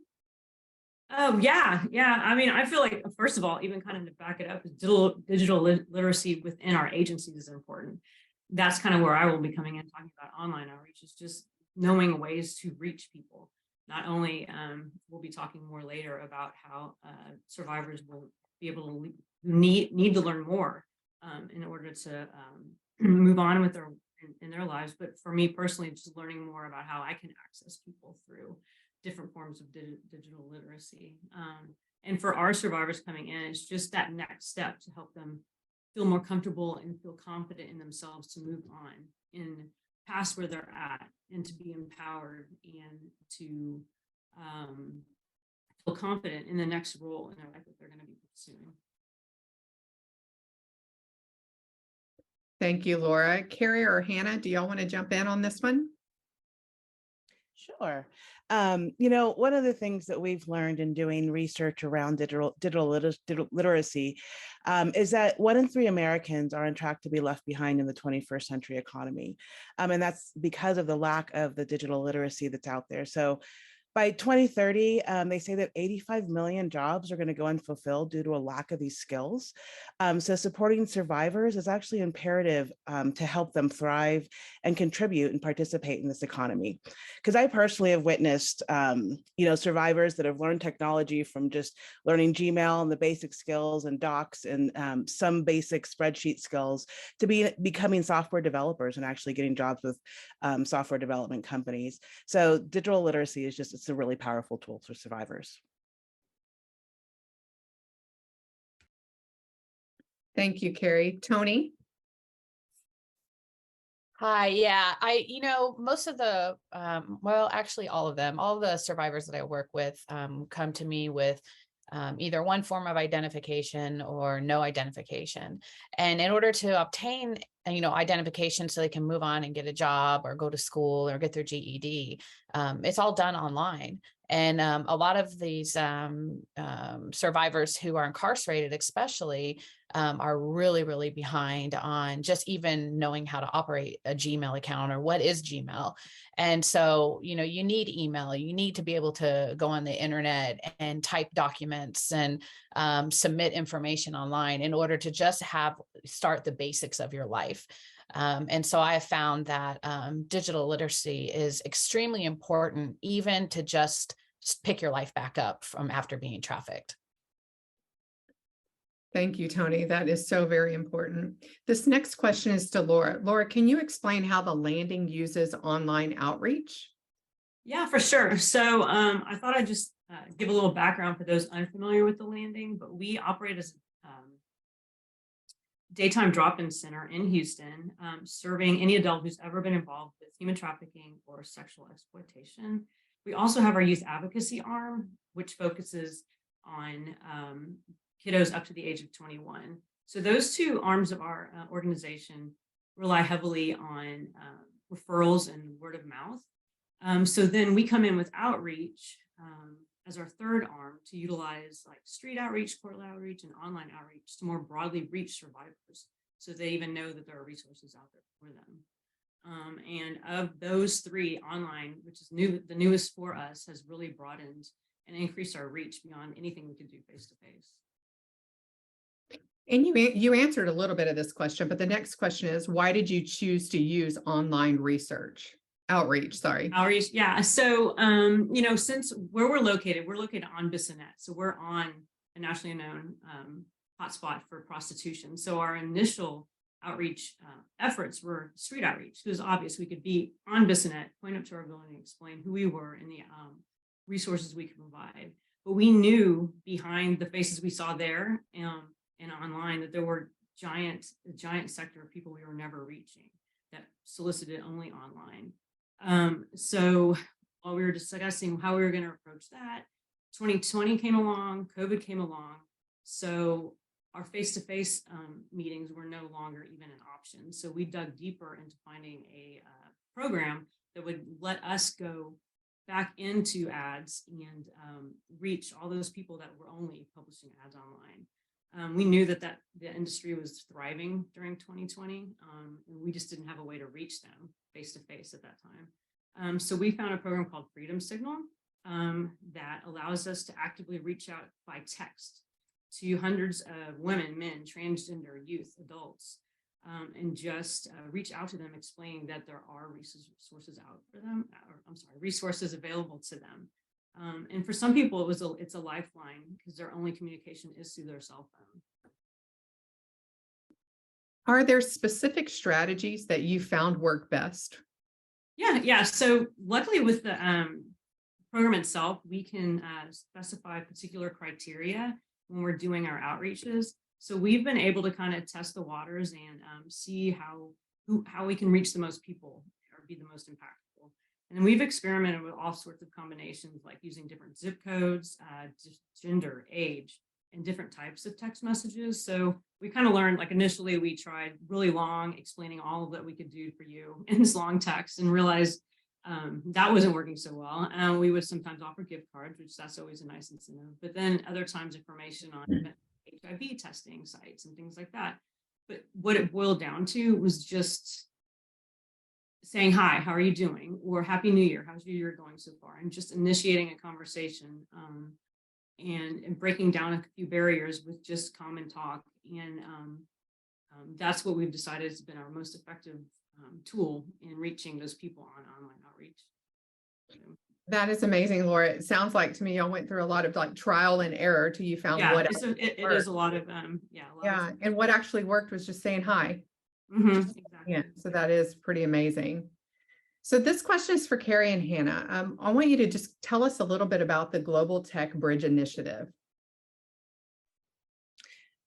Oh, yeah. I mean, I feel like, first of all, even kind of to back it up, digital literacy within our agencies is important. That's kind of where I will be coming in, talking about online outreach, is just knowing ways to reach people. Not only we'll be talking more later about how survivors will be able to need to learn more in order to move on with in their lives. But for me personally, just learning more about how I can access people through different forms of digital literacy. And for our survivors coming in, it's just that next step to help them feel more comfortable and feel confident in themselves to move on in past where they're at, and to be empowered and to feel confident in the next role in their life that they're going to be pursuing. Thank you, Laura. Carrie or Hannah, do y'all want to jump in on this one? Sure. One of the things that we've learned in doing research around digital literacy is that 1 in 3 Americans are on track to be left behind in the 21st century economy. And that's because of the lack of the digital literacy that's out there. So by 2030, they say that 85 million jobs are going to go unfulfilled due to a lack of these skills. So supporting survivors is actually imperative to help them thrive and contribute and participate in this economy. Because I personally have witnessed, survivors that have learned technology from just learning Gmail and the basic skills and docs and some basic spreadsheet skills to becoming software developers and actually getting jobs with software development companies. So digital literacy is it's a really powerful tool for survivors. Thank you, Carrie. Tony? Hi, yeah, most of the, well, actually all of them, all the survivors that I work with come to me with either one form of identification or no identification. And in order to obtain, identification so they can move on and get a job or go to school or get their GED, it's all done online. And a lot of these survivors who are incarcerated, especially, are really, really behind on just even knowing how to operate a Gmail account or what is Gmail. And so, you need email, you need to be able to go on the internet and type documents and submit information online in order to just start the basics of your life. And so I have found that digital literacy is extremely important, even to just pick your life back up from after being trafficked. Thank you, Tony. That is so very important. This next question is to Laura. Laura, can you explain how the landing uses online outreach? Yeah, for sure. So I thought I'd just give a little background for those unfamiliar with the landing, but we operate as a daytime drop-in center in Houston, serving any adult who's ever been involved with human trafficking or sexual exploitation. We also have our youth advocacy arm, which focuses on kiddos up to the age of 21. So those two arms of our organization rely heavily on referrals and word of mouth. So then we come in with outreach as our third arm to utilize like street outreach, court outreach, and online outreach to more broadly reach survivors, so they even know that there are resources out there for them. And of those three, online, which is the newest for us, has really broadened and increased our reach beyond anything we could do face to face. And you answered a little bit of this question, but the next question is, why did you choose to use online outreach? Yeah. So, since where we're located on Bissonnette. So we're on a nationally known hotspot for prostitution. So our initial outreach efforts were street outreach. It was obvious we could be on Bissonnette, point up to our building, and explain who we were and the resources we could provide. But we knew behind the faces we saw there and online that there were a giant sector of people we were never reaching that solicited only online. So while we were discussing how we were going to approach that, 2020 came along, COVID came along. So our face-to-face meetings were no longer even an option. So we dug deeper into finding a program that would let us go back into ads and reach all those people that were only publishing ads online. We knew that the industry was thriving during 2020, and we just didn't have a way to reach them face to face at that time. So we found a program called Freedom Signal that allows us to actively reach out by text to hundreds of women, men, transgender, youth, adults, and just reach out to them, explaining that there are resources out for them, resources available to them. And for some people, it's a lifeline because their only communication is through their cell phone. Are there specific strategies that you found work best? Yeah. So luckily with the program itself, we can specify particular criteria when we're doing our outreaches. So we've been able to kind of test the waters and see how we can reach the most people or be the most impactful. And we've experimented with all sorts of combinations, like using different zip codes, gender, age, and different types of text messages. So we kind of learned, like initially we tried really long, explaining all that we could do for you in this long text, and realized that wasn't working so well. We would sometimes offer gift cards, which that's always a nice incentive. But then other times information on HIV testing sites and things like that. But what it boiled down to was just saying, hi, how are you doing? Or Happy New Year, how's your year going so far? And just initiating a conversation and breaking down a few barriers with just common talk. And that's what we've decided has been our most effective tool in reaching those people on online outreach. That is amazing, Laura. It sounds like to me y'all went through a lot of like trial and error till you found what it is a lot of and what actually worked was just saying hi. Exactly. Yeah, so that is pretty amazing. So this question is for Carrie and Hannah. I want you to just tell us a little bit about the Global Tech Bridge Initiative.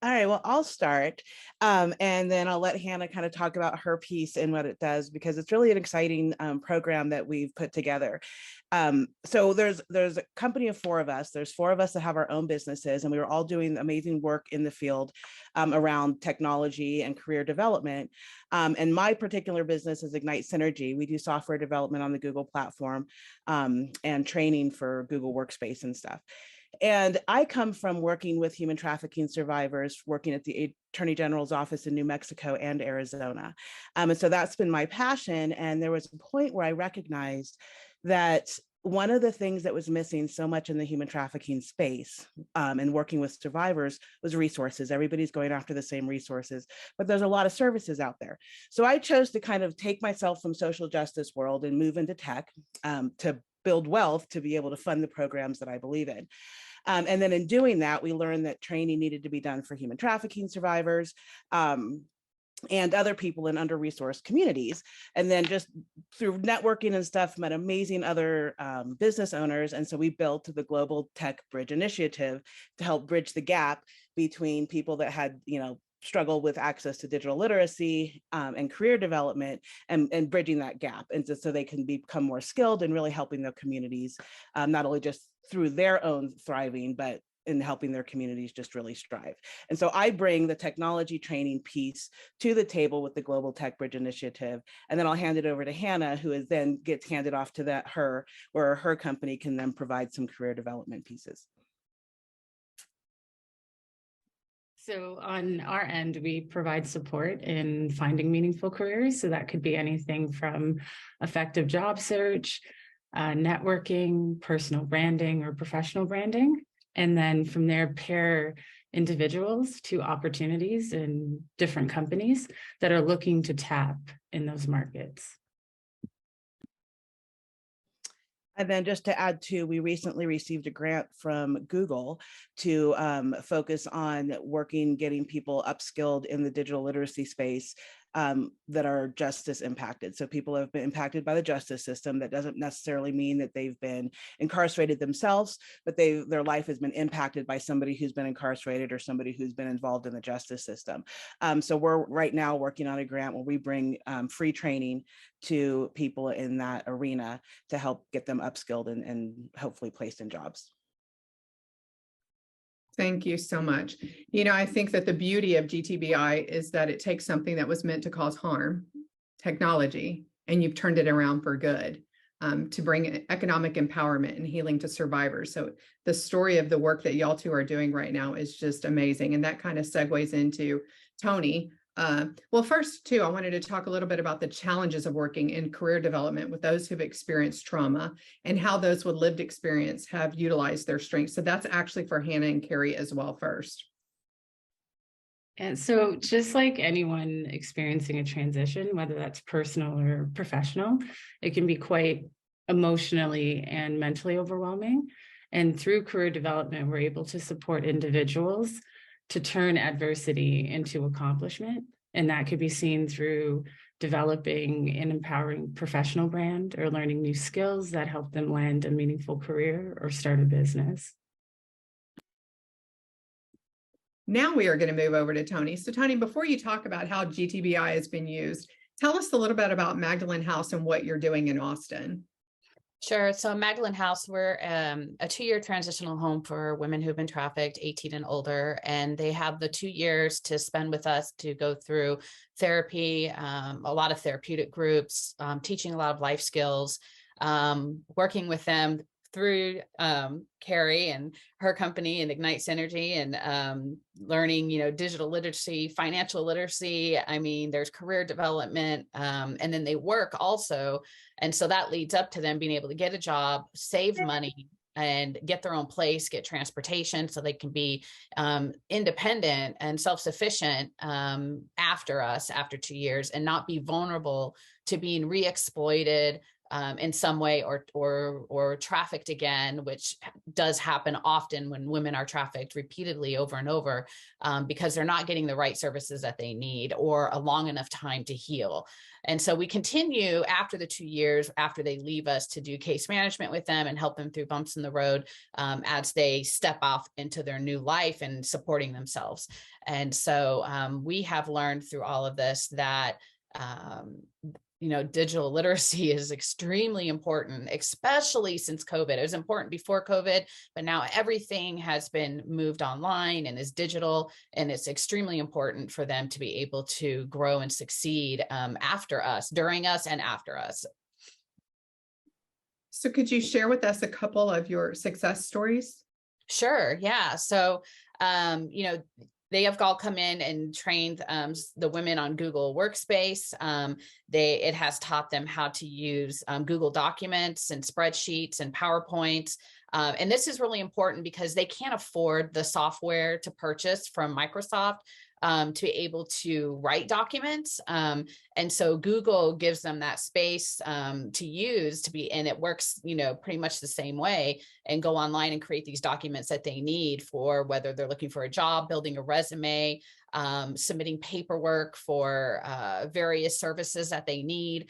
All right, well, I'll start and then I'll let Hannah kind of talk about her piece and what it does, because it's really an exciting program that we've put together. So there's a company of four of us. There's four of us that have our own businesses, and we were all doing amazing work in the field around technology and career development. And my particular business is Ignite Synergy. We do software development on the Google platform and training for Google Workspace and stuff. And I come from working with human trafficking survivors, working at the Attorney General's office in New Mexico and Arizona. And so that's been my passion. And there was a point where I recognized that one of the things that was missing so much in the human trafficking space and working with survivors was resources. Everybody's going after the same resources, but there's a lot of services out there. So I chose to kind of take myself from social justice world and move into tech to build wealth to be able to fund the programs that I believe in. And then in doing that, we learned that training needed to be done for human trafficking survivors and other people in under-resourced communities. And then just through networking and stuff, met amazing other business owners. And so we built the Global Tech Bridge Initiative to help bridge the gap between people that had, struggle with access to digital literacy and career development and bridging that gap. And so they can become more skilled and really helping their communities, not only just through their own thriving, but in helping their communities just really strive. And so I bring the technology training piece to the table with the Global Tech Bridge Initiative. And then I'll hand it over to Hannah, who then gets handed off to where her company can then provide some career development pieces. So on our end, we provide support in finding meaningful careers. So that could be anything from effective job search, networking, personal branding, or professional branding. And then from there, pair individuals to opportunities in different companies that are looking to tap in those markets. And then just to add to, we recently received a grant from Google to focus on getting people upskilled in the digital literacy space that are justice impacted. So people have been impacted by the justice system. That doesn't necessarily mean that they've been incarcerated themselves, but their life has been impacted by somebody who's been incarcerated or somebody who's been involved in the justice system. So we're right now working on a grant where we bring free training to people in that arena to help get them upskilled and hopefully placed in jobs. Thank you so much. I think that the beauty of GTBI is that it takes something that was meant to cause harm, technology, and you've turned it around for good. to bring economic empowerment and healing to survivors. So the story of the work that y'all two are doing right now is just amazing. And that kind of segues into Tony. Well, first too, I wanted to talk a little bit about the challenges of working in career development with those who've experienced trauma and how those with lived experience have utilized their strengths. So that's actually for Hannah and Carrie as well first. And so just like anyone experiencing a transition, whether that's personal or professional, it can be quite emotionally and mentally overwhelming. And through career development, we're able to support individuals to turn adversity into accomplishment. And that could be seen through developing an empowering professional brand or learning new skills that help them land a meaningful career or start a business. Now we are going to move over to Tony. So Tony, before you talk about how GTBI has been used, tell us a little bit about Magdalene House and what you're doing in Austin. Sure. So Magdalene House, we're a 2-year transitional home for women who've been trafficked, 18 and older, and they have the 2 years to spend with us to go through therapy, a lot of therapeutic groups, teaching a lot of life skills, working with them through Carrie and her company and Ignite Synergy and learning, digital literacy, financial literacy. I mean, there's career development, and then they work also. And so that leads up to them being able to get a job, save money, and get their own place, get transportation so they can be independent and self-sufficient after 2 years and not be vulnerable to being re-exploited in some way or trafficked again, which does happen often when women are trafficked repeatedly over and over because they're not getting the right services that they need or a long enough time to heal. And so we continue after the 2 years, after they leave us, to do case management with them and help them through bumps in the road as they step off into their new life and supporting themselves. And so we have learned through all of this that digital literacy is extremely important, especially since COVID. It was important before COVID, but now everything has been moved online and is digital, and it's extremely important for them to be able to grow and succeed after us, during us, and after us. So could you share with us a couple of your success stories? Sure. Yeah. So, they have all come in and trained the women on Google Workspace. It has taught them how to use Google Documents and spreadsheets and PowerPoints. And this is really important because they can't afford the software to purchase from Microsoft to be able to write documents. And so Google gives them that space to use and it works, pretty much the same way, and go online and create these documents that they need for whether they're looking for a job, building a resume, submitting paperwork for various services that they need,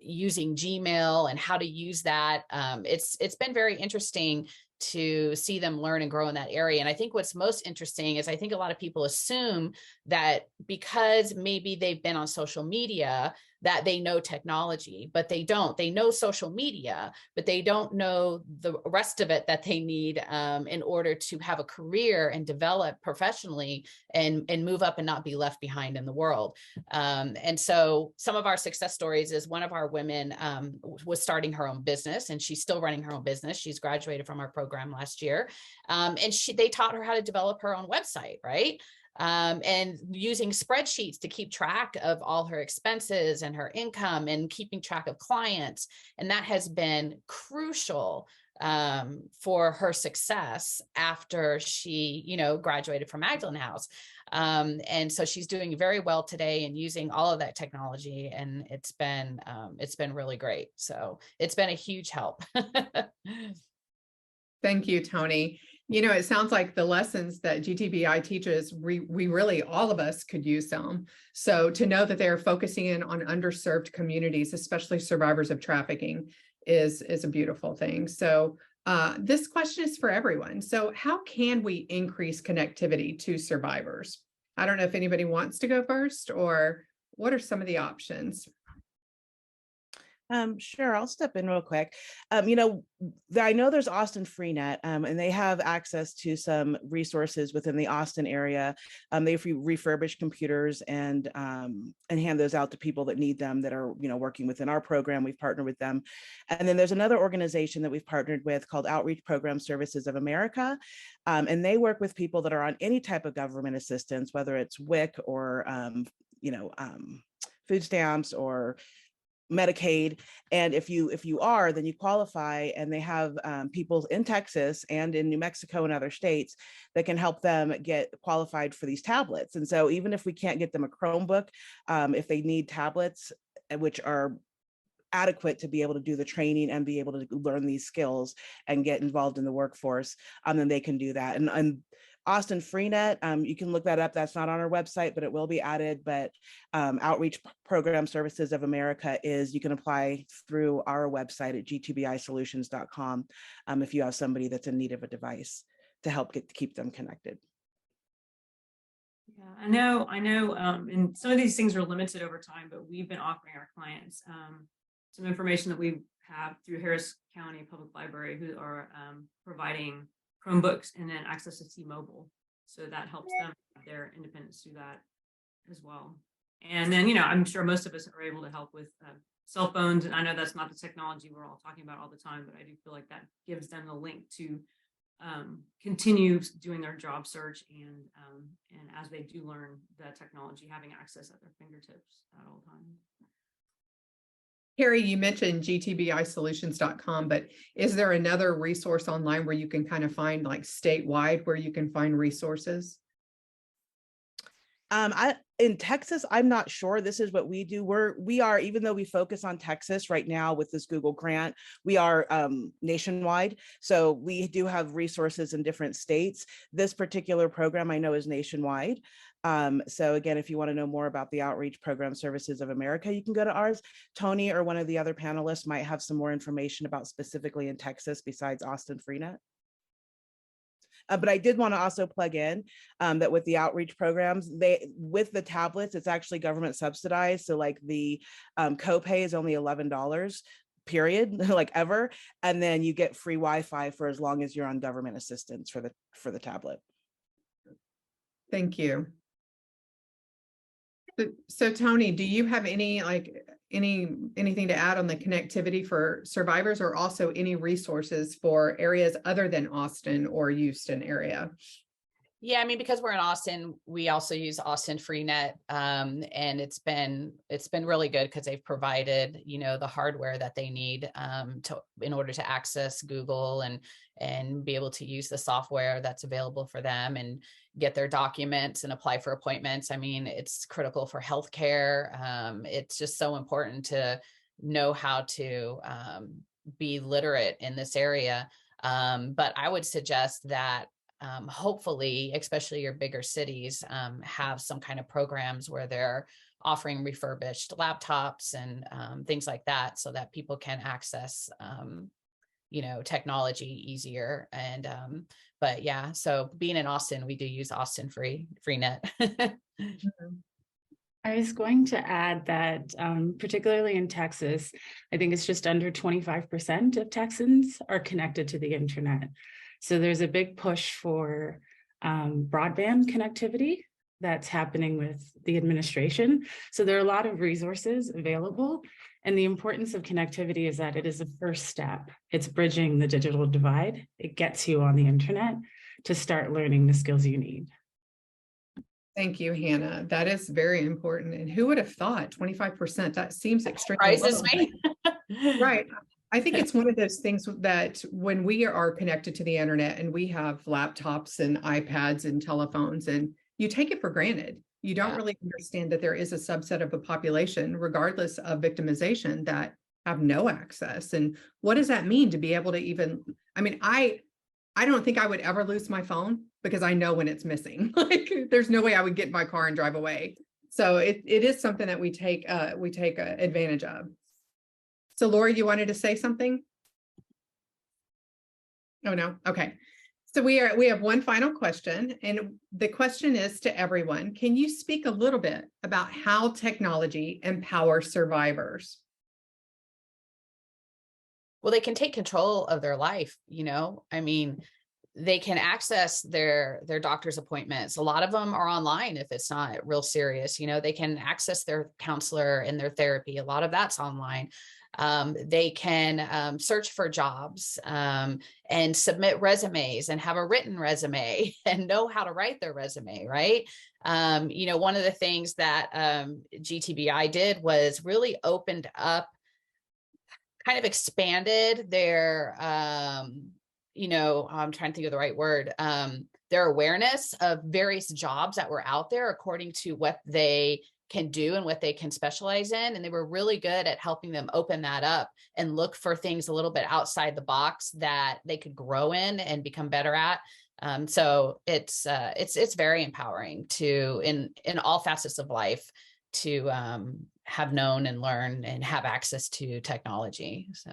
using Gmail and how to use that. It's been very interesting to see them learn and grow in that area. And I think what's most interesting is I think a lot of people assume that because maybe they've been on social media that they know technology, but they don't. They know social media, but they don't know the rest of it that they need in order to have a career and develop professionally and move up and not be left behind in the world. And so some of our success stories is one of our women was starting her own business, and she's still running her own business. She's graduated from our program last year. And they taught her how to develop her own website, right? And using spreadsheets to keep track of all her expenses and her income and keeping track of clients. And that has been crucial for her success after she, graduated from Magdalene House. And so she's doing very well today and using all of that technology, and it's been really great. So it's been a huge help. Thank you, Tony. It sounds like the lessons that GTBI teaches, we really, all of us could use some. So to know that they're focusing in on underserved communities, especially survivors of trafficking, is a beautiful thing. So this question is for everyone. So how can we increase connectivity to survivors? I don't know if anybody wants to go first, or what are some of the options? Sure, I'll step in real quick. I know there's Austin Freenet, and they have access to some resources within the Austin area. They refurbish computers and hand those out to people that need them, that are working within our program. We've partnered with them, and then there's another organization that we've partnered with called Outreach Program Services of America, and they work with people that are on any type of government assistance, whether it's WIC or food stamps or Medicaid. And if you are, then you qualify, and they have people in Texas and in New Mexico and other states that can help them get qualified for these tablets. And so even if we can't get them a Chromebook, if they need tablets, which are adequate to be able to do the training and be able to learn these skills and get involved in the workforce, then they can do that. And Austin Freenet, you can look that up. That's not on our website, but it will be added. But Outreach Program Services of America you can apply through our website at gtbisolutions.com if you have somebody that's in need of a device to help keep them connected. Yeah, I know, and some of these things are limited over time, but we've been offering our clients some information that we have through Harris County Public Library, who are providing Chromebooks and then access to T-Mobile. So that helps them have their independence through that as well. And then, I'm sure most of us are able to help with cell phones. And I know that's not the technology we're all talking about all the time, but I do feel like that gives them the link to continue doing their job search, and as they do learn the technology, having access at their fingertips at all times. Carrie, you mentioned gtbisolutions.com, but is there another resource online where you can kind of find, like, statewide, where you can find resources? In Texas, I'm not sure. This is what we do. We are, even though we focus on Texas right now with this Google grant, we are nationwide. So we do have resources in different states. This particular program I know is nationwide. So again, if you want to know more about the Outreach Program Services of America, you can go to ours. Tony or one of the other panelists might have some more information about specifically in Texas besides Austin Freenet. But I did want to also plug in that with the outreach programs, with the tablets, it's actually government subsidized. So like the copay is only $11, period, like ever. And then you get free Wi-Fi for as long as you're on government assistance for the tablet. Thank you. So Tony, do you have anything to add on the connectivity for survivors, or also any resources for areas other than Austin or Houston area? Yeah, I mean, because we're in Austin, we also use Austin Freenet, and it's been really good because they've provided, the hardware that they need in order to access Google and be able to use the software that's available for them and get their documents and apply for appointments. I mean, it's critical for healthcare. It's just so important to know how to be literate in this area. But I would suggest that hopefully, especially your bigger cities, have some kind of programs where they're offering refurbished laptops and things like that, so that people can access, technology easier. And but yeah, so being in Austin, we do use Austin Freenet. I was going to add that particularly in Texas, I think it's just under 25% of Texans are connected to the internet. So there's a big push for broadband connectivity that's happening with the administration. So there are a lot of resources available. And the importance of connectivity is that it is a first step. It's bridging the digital divide. It gets you on the internet to start learning the skills you need. Thank you, Hannah. That is very important. And who would have thought 25%? That seems extremely low. Me. Right. I think it's one of those things that when we are connected to the internet and we have laptops and iPads and telephones, and you take it for granted, you don't really understand that there is a subset of the population, regardless of victimization, that have no access. And what does that mean to be able to even, I mean, I don't think I would ever lose my phone because I know when it's missing. Like, there's no way I would get in my car and drive away. So it is something that we take advantage of. So Lori, you wanted to say something? Oh, no. Okay. So we have one final question, and the question is to everyone. Can you speak a little bit about how technology empowers survivors? well, they can take control of their life. I mean, they can access their doctor's appointments. A lot of them are online if it's not real serious. They can access their counselor and their therapy. A lot of that's online. They can search for jobs and submit resumes and have a written resume and know how to write their resume, right? One of the things that GTBI did was really opened up, kind of expanded their, I'm trying to think of the right word, their awareness of various jobs that were out there according to what they can do and what they can specialize in. And they were really good at helping them open that up and look for things a little bit outside the box that they could grow in and become better at. So it's very empowering to, in all facets of life, to have known and learn and have access to technology. So.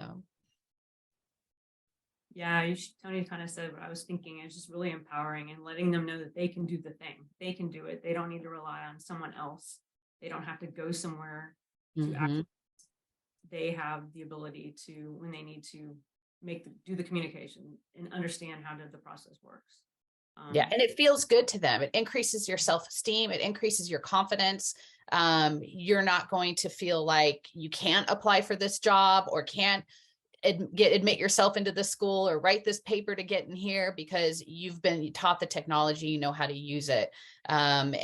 Yeah, Tony kind of said what I was thinking. It's just really empowering and letting them know that they can do the thing. They can do it. They don't need to rely on someone else. They don't have to go somewhere to act. They have the ability to, when they need to, do the communication and understand how the process works. Yeah, and it feels good to them. It increases your self-esteem. It increases your confidence. You're not going to feel like you can't apply for this job or can't admit yourself into this school or write this paper to get in here because you've been taught the technology, you know how to use it. And,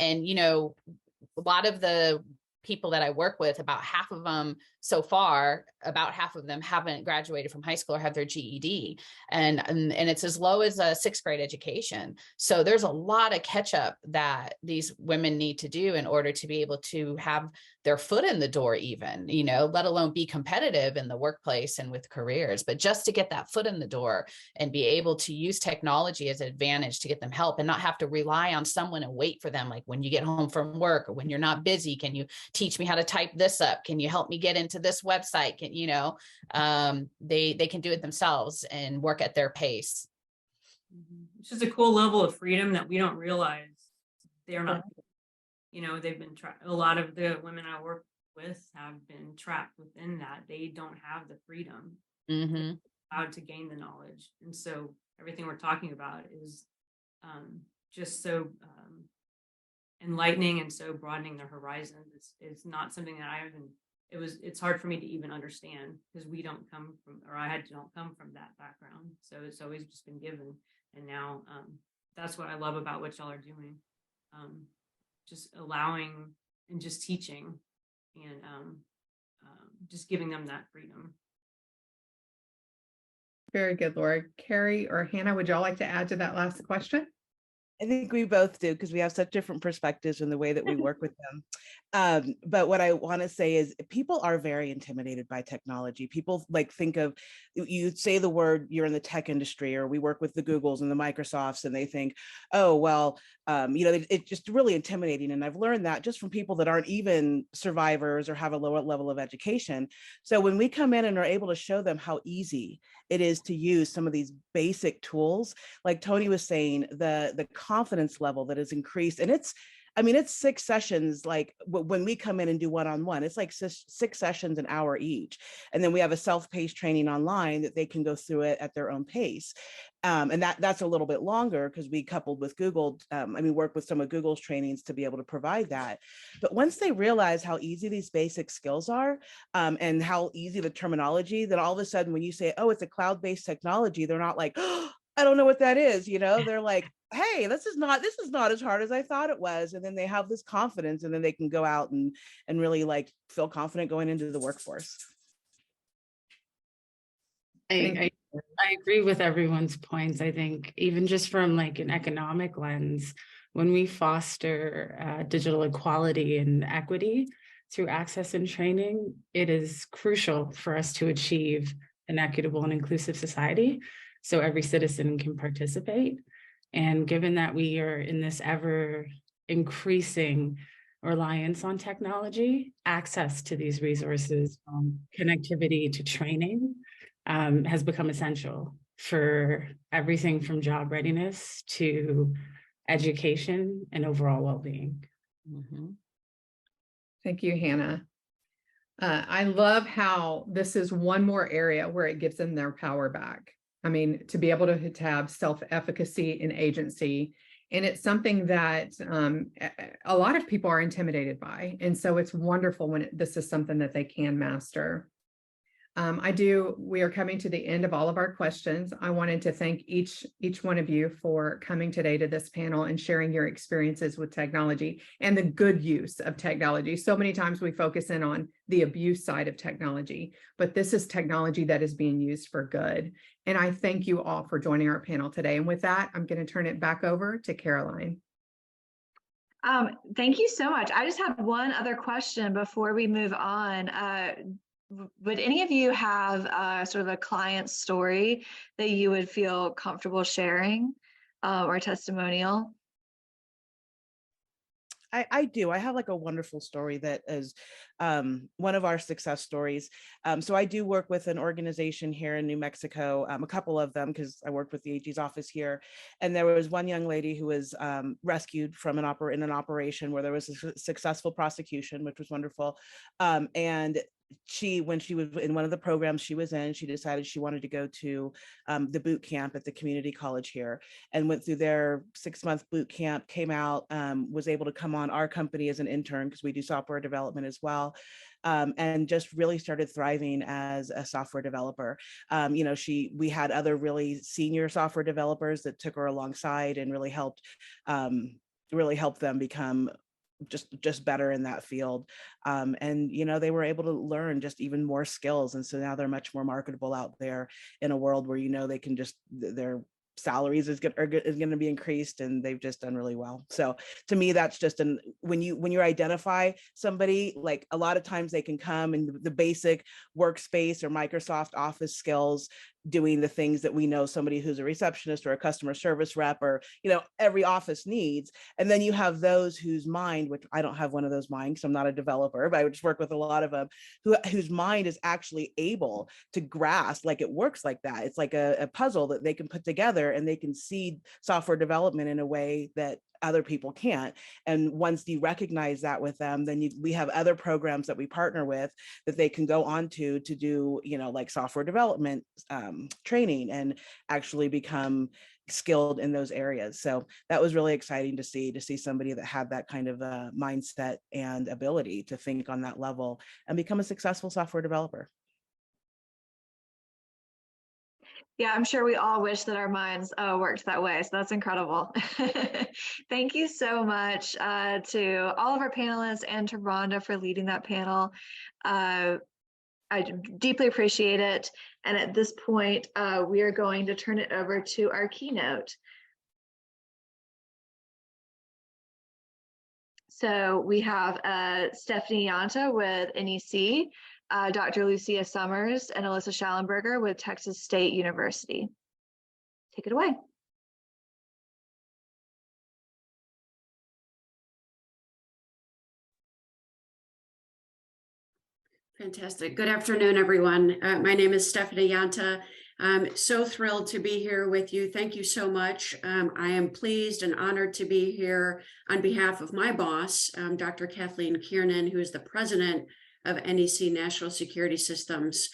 a lot of the people that I work with, about half of them so far, about half of them haven't graduated from high school or have their GED. And it's as low as a 6th grade education. So there's a lot of catch up that these women need to do in order to be able to have their foot in the door, even, let alone be competitive in the workplace and with careers, but just to get that foot in the door and be able to use technology as an advantage to get them help and not have to rely on someone and wait for them. Like when you get home from work or when you're not busy, can you teach me how to type this up? Can you help me get into this website? They can do it themselves and work at their pace. It's just a cool level of freedom that we don't realize they're not. They've been trapped. A lot of the women I work with have been trapped within that. They don't have the freedom allowed to gain the knowledge. And so everything we're talking about is just so enlightening and so broadening their horizons. It's not something that it's hard for me to even understand because we don't come from, or don't come from that background. So it's always just been given. And now that's what I love about what y'all are doing. Just allowing and just teaching and just giving them that freedom. Very good, Laura. Carrie or Hannah, would y'all like to add to that last question? I think we both do because we have such different perspectives in the way that we work with them. But what I want to say is people are very intimidated by technology. People think of, you say the word, you're in the tech industry, or we work with the Googles and the Microsofts, and they think, oh, well, it's just really intimidating. And I've learned that just from people that aren't even survivors or have a lower level of education. So when we come in and are able to show them how easy it is to use some of these basic tools, like Tony was saying, the confidence level that is increased. And it's 6 sessions. Like when we come in and do one-on-one, it's like 6 sessions, an hour each. And then we have a self-paced training online that they can go through it at their own pace. And that's a little bit longer because we coupled with Google, work with some of Google's trainings to be able to provide that. But once they realize how easy these basic skills are and how easy the terminology, then all of a sudden when you say, oh, it's a cloud-based technology, they're not like, oh, I don't know what that is. They're like, hey, this is not as hard as I thought it was. And then they have this confidence, and then they can go out and really feel confident going into the workforce. I agree with everyone's points. I think even just from an economic lens, when we foster digital equality and equity through access and training, it is crucial for us to achieve an equitable and inclusive society so every citizen can participate. And given that we are in this ever increasing reliance on technology, access to these resources, connectivity to training, has become essential for everything from job readiness to education and overall well-being. Thank you, Hannah. I love how this is one more area where it gives them their power back. I mean, to be able to have self-efficacy and agency. And it's something that a lot of people are intimidated by. And so it's wonderful when this is something that they can master. We are coming to the end of all of our questions. I wanted to thank each one of you for coming today to this panel and sharing your experiences with technology and the good use of technology. So many times we focus in on the abuse side of technology, but this is technology that is being used for good. And I thank you all for joining our panel today. And with that, I'm going to turn it back over to Caroline. Thank you so much. I just have one other question before we move on. Would any of you have sort of a client story that you would feel comfortable sharing or testimonial? I do. I have like a wonderful story that is one of our success stories. So I do work with an organization here in New Mexico, a couple of them, because I worked with the AG's office here. And there was one young lady who was rescued from an operation where there was a successful prosecution, which was wonderful. And when she was in one of the programs she was in, she decided she wanted to go to the boot camp at the community college here, and went through their 6-month boot camp, came out, was able to come on our company as an intern because we do software development as well. And just really started thriving as a software developer. We had other really senior software developers that took her alongside and really helped them become just better in that field. And they were able to learn just even more skills. And so now they're much more marketable out there in a world where, they can just, their salaries is going to be increased, and they've just done really well. So to me, that's just when you identify somebody, like a lot of times they can come in the basic workspace or Microsoft Office skills, doing the things that we know somebody who's a receptionist or a customer service rep or every office needs. And then you have those whose mind, which I don't have one of those minds, so I'm not a developer, but I would just work with a lot of them whose mind is actually able to grasp, like it works like that. It's like a puzzle that they can put together, and they can see software development in a way that other people can't. And once you recognize that with them, then we have other programs that we partner with that they can go on to do, like software development training, and actually become skilled in those areas. So that was really exciting to see somebody that had that kind of mindset and ability to think on that level and become a successful software developer. Yeah, I'm sure we all wish that our minds worked that way. So that's incredible. Thank you so much to all of our panelists and to Rhonda for leading that panel. I deeply appreciate it. And at this point, we are going to turn it over to our keynote. So we have Stephanie Yanta with NEC, Dr. Lucia Summers, and Alyssa Schallenberger with Texas State University. Take it away. Fantastic. Good afternoon, everyone. My name is Stephanie Yanta. I'm so thrilled to be here with you. Thank you so much. I am pleased and honored to be here on behalf of my boss, Dr. Kathleen Kiernan, who is the president of NEC National Security Systems.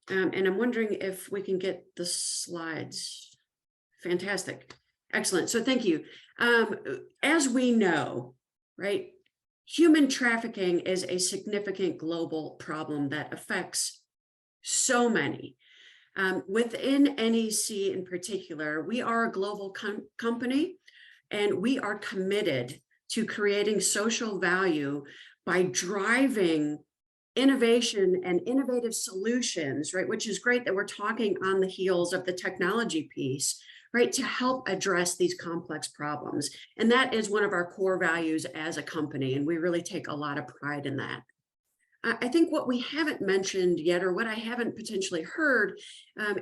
And I'm wondering if we can get the slides. Fantastic. Excellent. So thank you. As we know, right, human trafficking is a significant global problem that affects so many. Within NEC in particular, we are a global company, and we are committed to creating social value by driving innovation and innovative solutions, right? Which is great that we're talking on the heels of the technology piece, right? To help address these complex problems. And that is one of our core values as a company. And we really take a lot of pride in that. I think what we haven't mentioned yet, or what I haven't potentially heard,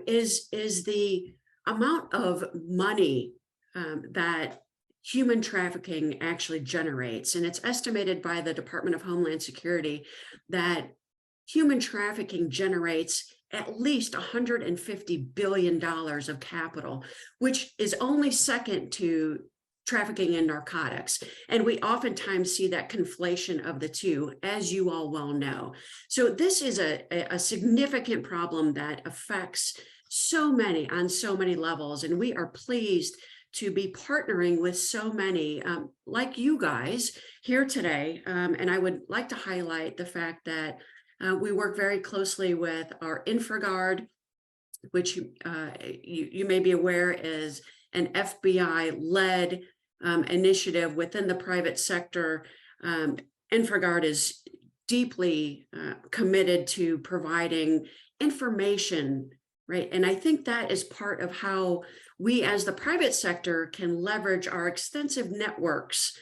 is the amount of money that human trafficking actually generates. And it's estimated by the Department of Homeland Security that human trafficking generates at least $150 billion of capital, which is only second to trafficking in narcotics. And we oftentimes see that conflation of the two, as you all well know. So this is a significant problem that affects so many on so many levels. And we are pleased to be partnering with so many like you guys here today. And I would like to highlight the fact that we work very closely with our InfraGard, which you may be aware is an FBI-led initiative within the private sector. InfraGard is deeply committed to providing information, right? And I think that is part of how we as the private sector can leverage our extensive networks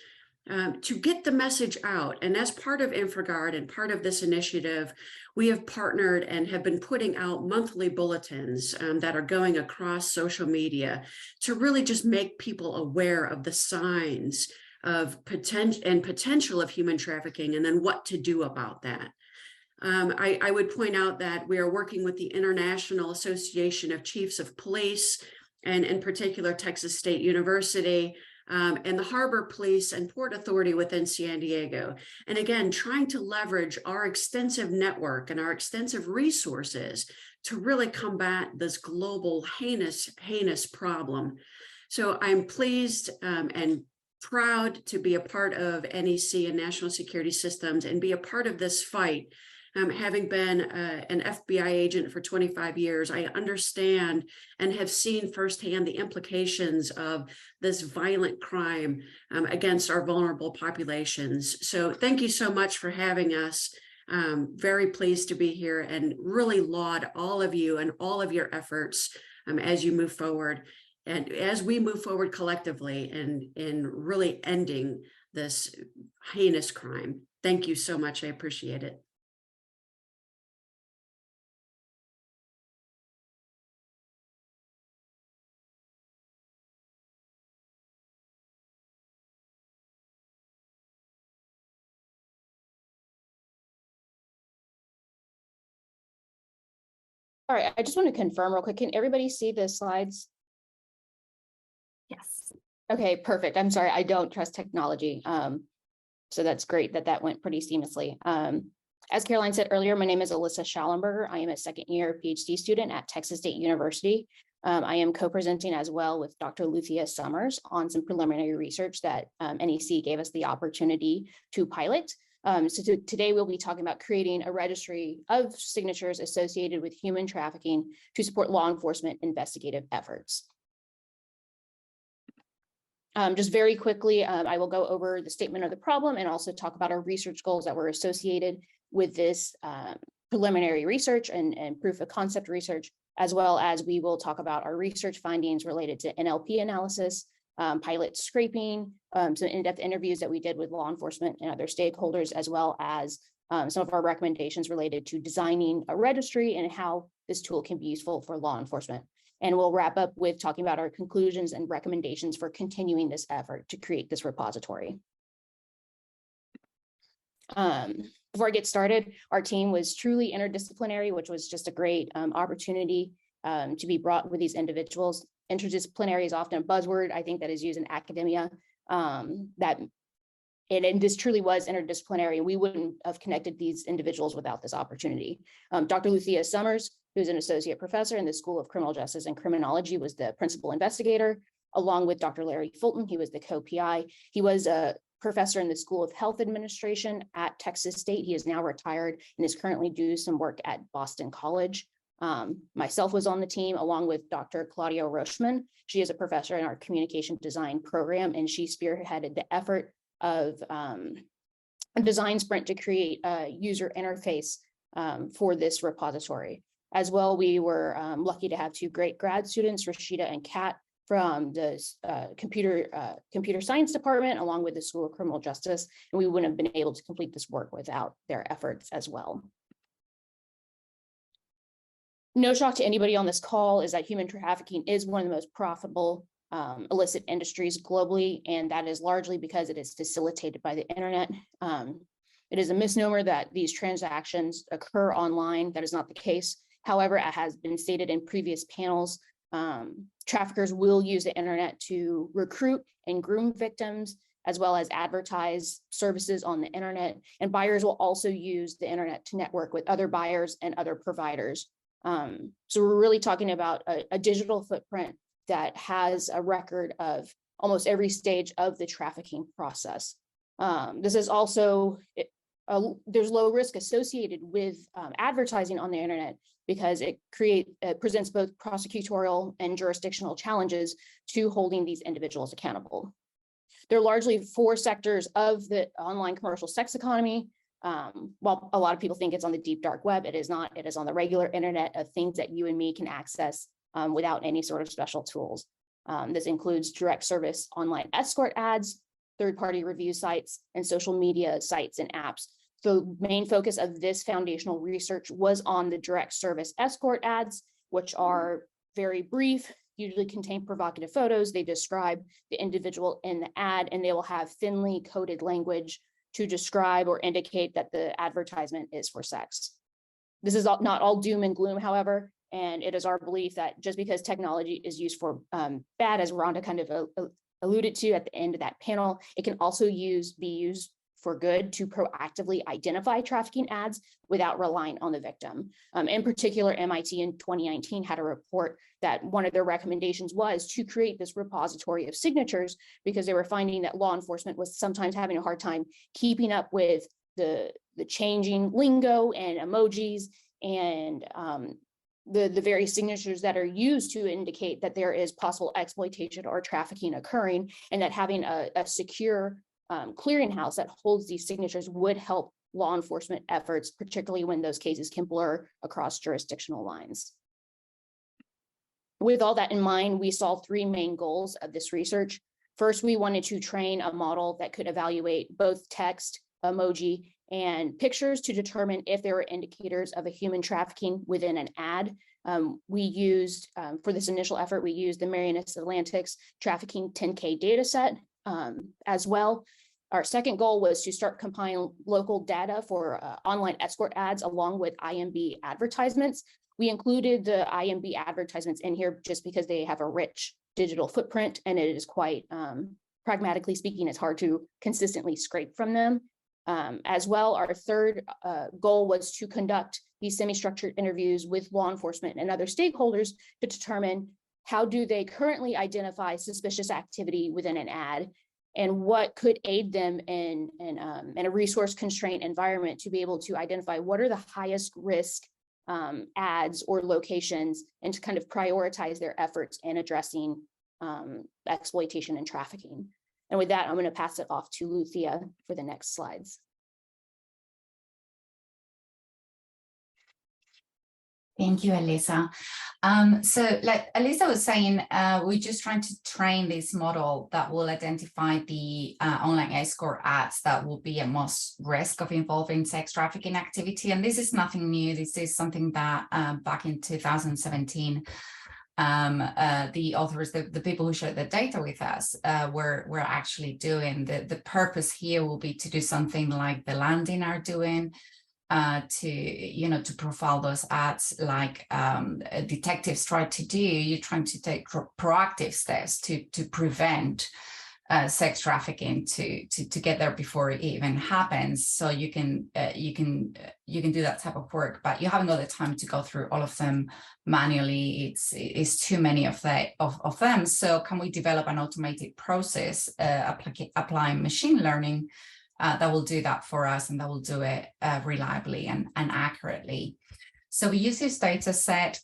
to get the message out. And as part of InfraGard and part of this initiative, we have partnered and have been putting out monthly bulletins that are going across social media to really just make people aware of the signs of potential of human trafficking, and then what to do about that. I would point out that we are working with the International Association of Chiefs of Police, and in particular, Texas State University, and the Harbor Police and Port Authority within San Diego. And again, trying to leverage our extensive network and our extensive resources to really combat this global heinous problem. So I'm pleased and proud to be a part of NEC and National Security Systems and be a part of this fight. Having been an FBI agent for 25 years, I understand and have seen firsthand the implications of this violent crime against our vulnerable populations. So thank you so much for having us. Very pleased to be here and really laud all of you and all of your efforts as you move forward and as we move forward collectively in really ending this heinous crime. Thank you so much. I appreciate it. All right, I just want to confirm real quick. Can everybody see the slides? Yes. Okay, perfect. I'm sorry, I don't trust technology. So that's great that went pretty seamlessly. As Caroline said earlier, my name is Alyssa Schallenberger. I am a second-year PhD student at Texas State University. I am co-presenting as well with Dr. Luthia Summers on some preliminary research that NEC gave us the opportunity to pilot. So today we'll be talking about creating a registry of signatures associated with human trafficking to support law enforcement investigative efforts. Just very quickly, I will go over the statement of the problem and also talk about our research goals that were associated with this preliminary research and proof of concept research, as well as we will talk about our research findings related to NLP analysis, pilot scraping, some in-depth interviews that we did with law enforcement and other stakeholders, as well as some of our recommendations related to designing a registry and how this tool can be useful for law enforcement. And we'll wrap up with talking about our conclusions and recommendations for continuing this effort to create this repository. Before I get started, our team was truly interdisciplinary, which was just a great opportunity to be brought with these individuals. Interdisciplinary is often a buzzword, I think, that is used in academia. And this truly was interdisciplinary, and we wouldn't have connected these individuals without this opportunity. Dr. Luthia Summers, who's an associate professor in the School of Criminal Justice and Criminology, was the principal investigator, along with Dr. Larry Fulton. He was the co-PI. He was a professor in the School of Health Administration at Texas State. He is now retired and is currently doing some work at Boston College. Myself was on the team along with Dr. Claudia Rochman. She is a professor in our communication design program, and she spearheaded the effort of a design sprint to create a user interface for this repository. As well, we were lucky to have two great grad students, Rashida and Kat, from the computer science department, along with the School of Criminal Justice, and we wouldn't have been able to complete this work without their efforts as well. No shock to anybody on this call is that human trafficking is one of the most profitable illicit industries globally, and that is largely because it is facilitated by the internet. It is a misnomer that these transactions occur online. That is not the case. However, as has been stated in previous panels, Traffickers will use the internet to recruit and groom victims, as well as advertise services on the internet. And buyers will also use the internet to network with other buyers and other providers. So we're really talking about a digital footprint that has a record of almost every stage of the trafficking process. This is also, there's low risk associated with advertising on the internet because it presents both prosecutorial and jurisdictional challenges to holding these individuals accountable. There are largely 4 sectors of the online commercial sex economy. While a lot of people think it's on the deep dark web, it is not. It is on the regular internet of things that you and me can access without any sort of special tools. This includes direct service online escort ads, third-party review sites, and social media sites and apps. The main focus of this foundational research was on the direct service escort ads, which are very brief, usually contain provocative photos. They describe the individual in the ad, and they will have thinly coded language to describe or indicate that the advertisement is for sex. This is not all doom and gloom, however, and it is our belief that just because technology is used for bad, as Veronica kind of alluded to at the end of that panel, it can also be used for good to proactively identify trafficking ads without relying on the victim. In particular, MIT in 2019 had a report that one of their recommendations was to create this repository of signatures because they were finding that law enforcement was sometimes having a hard time keeping up with the changing lingo and emojis and the various signatures that are used to indicate that there is possible exploitation or trafficking occurring, and that having a secure clearinghouse that holds these signatures would help law enforcement efforts, particularly when those cases can blur across jurisdictional lines. With all that in mind, we saw 3 main goals of this research. First, we wanted to train a model that could evaluate both text, emoji, and pictures to determine if there were indicators of a human trafficking within an ad. We used, for this initial effort, we used the Marianas Atlantic's trafficking 10K data set as well. Our second goal was to start compiling local data for online escort ads along with IMB advertisements. We included the IMB advertisements in here just because they have a rich digital footprint, and it is quite, pragmatically speaking, it's hard to consistently scrape from them. As well, our third goal was to conduct these semi-structured interviews with law enforcement and other stakeholders to determine how do they currently identify suspicious activity within an ad, and what could aid them in a resource constraint environment to be able to identify what are the highest risk ads or locations, and to kind of prioritize their efforts in addressing exploitation and trafficking. And with that, I'm going to pass it off to Luthia for the next slides. Thank you, Elisa. So like Elisa was saying, we're just trying to train this model that will identify the online escort ads that will be at most risk of involving sex trafficking activity. And this is nothing new. This is something that back in 2017, the authors, the people who shared the data with us were actually doing. The purpose here will be to do something like the Landing are doing, to profile those ads like detectives try to do. You're trying to take proactive steps to prevent sex trafficking, to get there before it even happens. So you can do that type of work, but you haven't got the time to go through all of them manually. It's too many of them. So can we develop an automated process applying machine learning that will do that for us, and that will do it reliably and accurately? So we use this data set.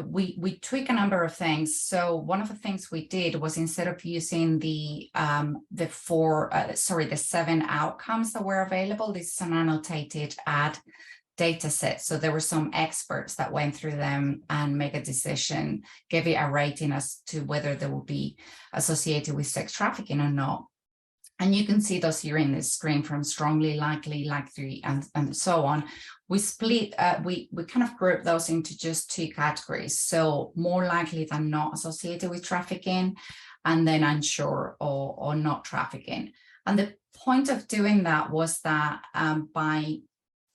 We tweak a number of things. So one of the things we did was, instead of using the 7 outcomes that were available, this is an annotated ad data set. So there were some experts that went through them and make a decision, give it a rating as to whether they will be associated with sex trafficking or not. And you can see those here in this screen, from strongly, likely, likely, and so on. We split, we kind of group those into just 2 categories. So more likely than not associated with trafficking, and then unsure or not trafficking. And the point of doing that was that by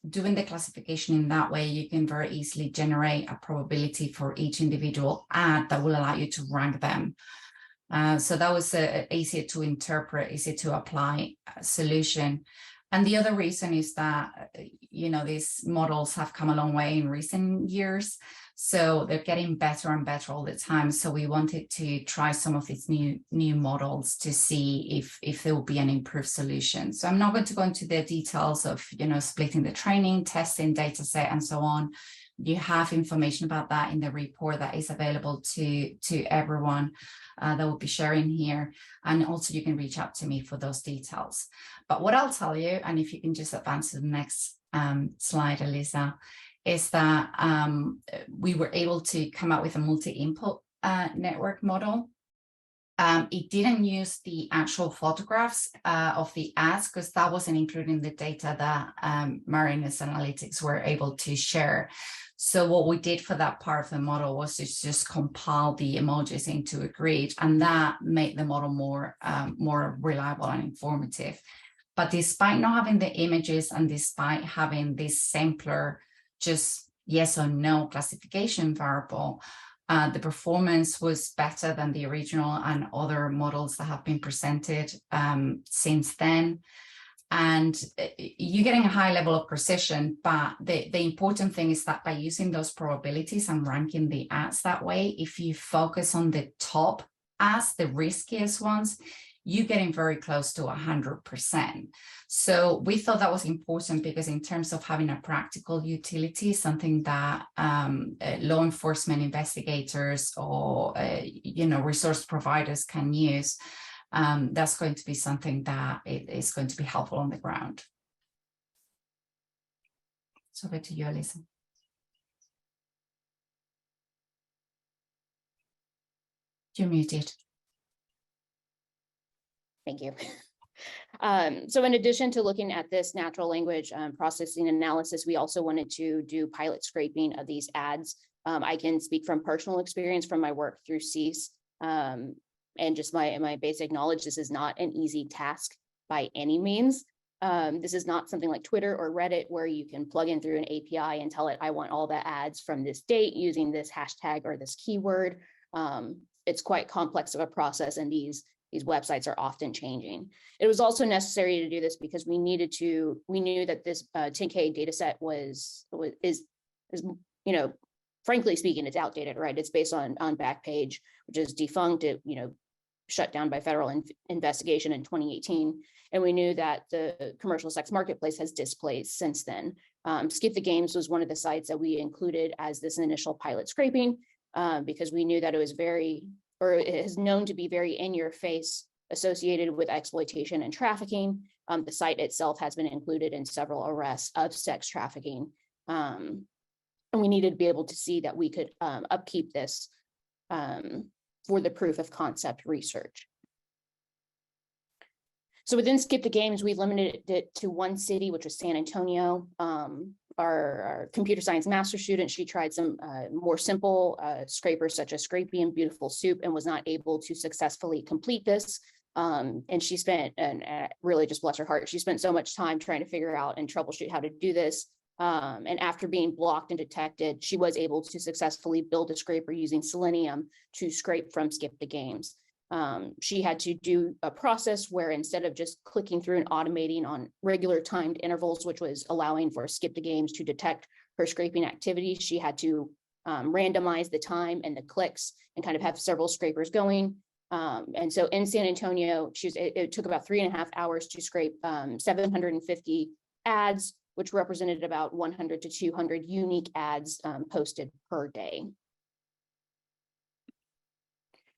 doing the classification in that way, you can very easily generate a probability for each individual ad that will allow you to rank them. So that was a easier to interpret, easier to apply solution. And the other reason is that, you know, these models have come a long way in recent years. So they're getting better and better all the time. So we wanted to try some of these new models to see if there will be an improved solution. So I'm not going to go into the details of, you know, splitting the training, testing, data set, and so on. You have information about that in the report that is available to everyone that we'll be sharing here. And also you can reach out to me for those details. But what I'll tell you, and if you can just advance to the next slide, Elisa, is that we were able to come up with a multi-input network model. It didn't use the actual photographs of the ads because that wasn't included in the data that Marinus Analytics were able to share. So what we did for that part of the model was to just compile the emojis into a grid, and that made the model more reliable and informative. But despite not having the images and despite having this simpler just yes or no classification variable, the performance was better than the original and other models that have been presented since then. And you're getting a high level of precision, but the important thing is that by using those probabilities and ranking the ads that way, if you focus on the top ads, the riskiest ones, you're getting very close to 100%. So we thought that was important because in terms of having a practical utility, something that law enforcement investigators or you know, resource providers can use, that's going to be something that is going to be helpful on the ground. So over to you, Elisa. You're muted. Thank you. So in addition to looking at this natural language processing analysis, we also wanted to do pilot scraping of these ads. I can speak from personal experience from my work through CEAS and just my basic knowledge. This is not an easy task by any means. This is not something like Twitter or Reddit where you can plug in through an API and tell it, I want all the ads from this date using this hashtag or this keyword. It's quite complex of a process, and these websites are often changing. It was also necessary to do this because we knew that this 10K data set is, you know, frankly speaking, it's outdated, right? It's based on Backpage, which is defunct, it, you know, shut down by federal investigation in 2018. And we knew that the commercial sex marketplace has displaced since then. Skip the Games was one of the sites that we included as this initial pilot scraping because we knew that it was it is known to be very in your face associated with exploitation and trafficking. The site itself has been included in several arrests of sex trafficking. And we needed to be able to see that we could upkeep this for the proof of concept research. So within Skip the Games, we limited it to one city, which was San Antonio. Our computer science master student, she tried some more simple scrapers such as Scraping Beautiful Soup and was not able to successfully complete this. And she spent, and really just bless her heart, she spent so much time trying to figure out and troubleshoot how to do this. And after being blocked and detected, she was able to successfully build a scraper using Selenium to scrape from Skip the Games. She had to do a process where instead of just clicking through and automating on regular timed intervals, which was allowing for Skip the Games to detect her scraping activity, she had to randomize the time and the clicks and kind of have several scrapers going. And so in San Antonio, it took about 3.5 hours to scrape 750 ads, which represented about 100 to 200 unique ads posted per day.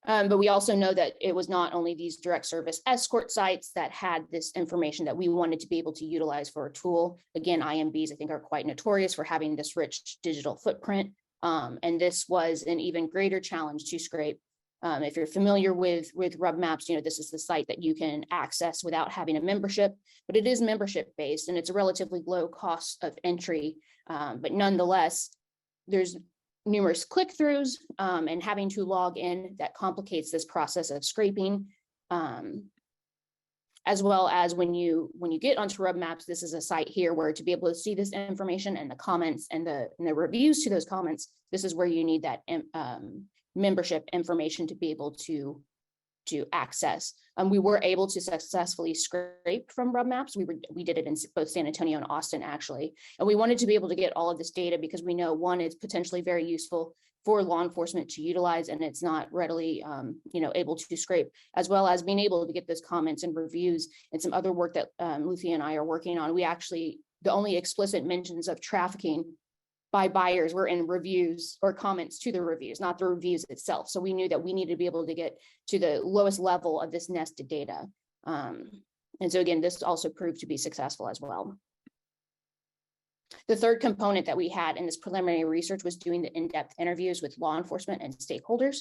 But we also know that it was not only these direct service escort sites that had this information that we wanted to be able to utilize for a tool. Again, IMBs, I think, are quite notorious for having this rich digital footprint. And this was an even greater challenge to scrape. If you're familiar with Rub Maps, you know, this is the site that you can access without having a membership, but it is membership based and it's a relatively low cost of entry. But nonetheless, there's numerous click-throughs and having to log in that complicates this process of scraping. as well as when you get onto Rub Maps, this is a site here where to be able to see this information and the comments and the reviews to those comments, this is where you need that membership information to be able to access. We were able to successfully scrape from Rub Maps. We did it in both San Antonio and Austin, actually. And we wanted to be able to get all of this data because we know, one, it's potentially very useful for law enforcement to utilize, and it's not readily able to scrape, as well as being able to get those comments and reviews and some other work that Lucy and I are working on. We actually, the only explicit mentions of trafficking by buyers were in reviews or comments to the reviews, not the reviews itself. So we knew that we needed to be able to get to the lowest level of this nested data. And so again, this also proved to be successful as well. The third component that we had in this preliminary research was doing the in-depth interviews with law enforcement and stakeholders.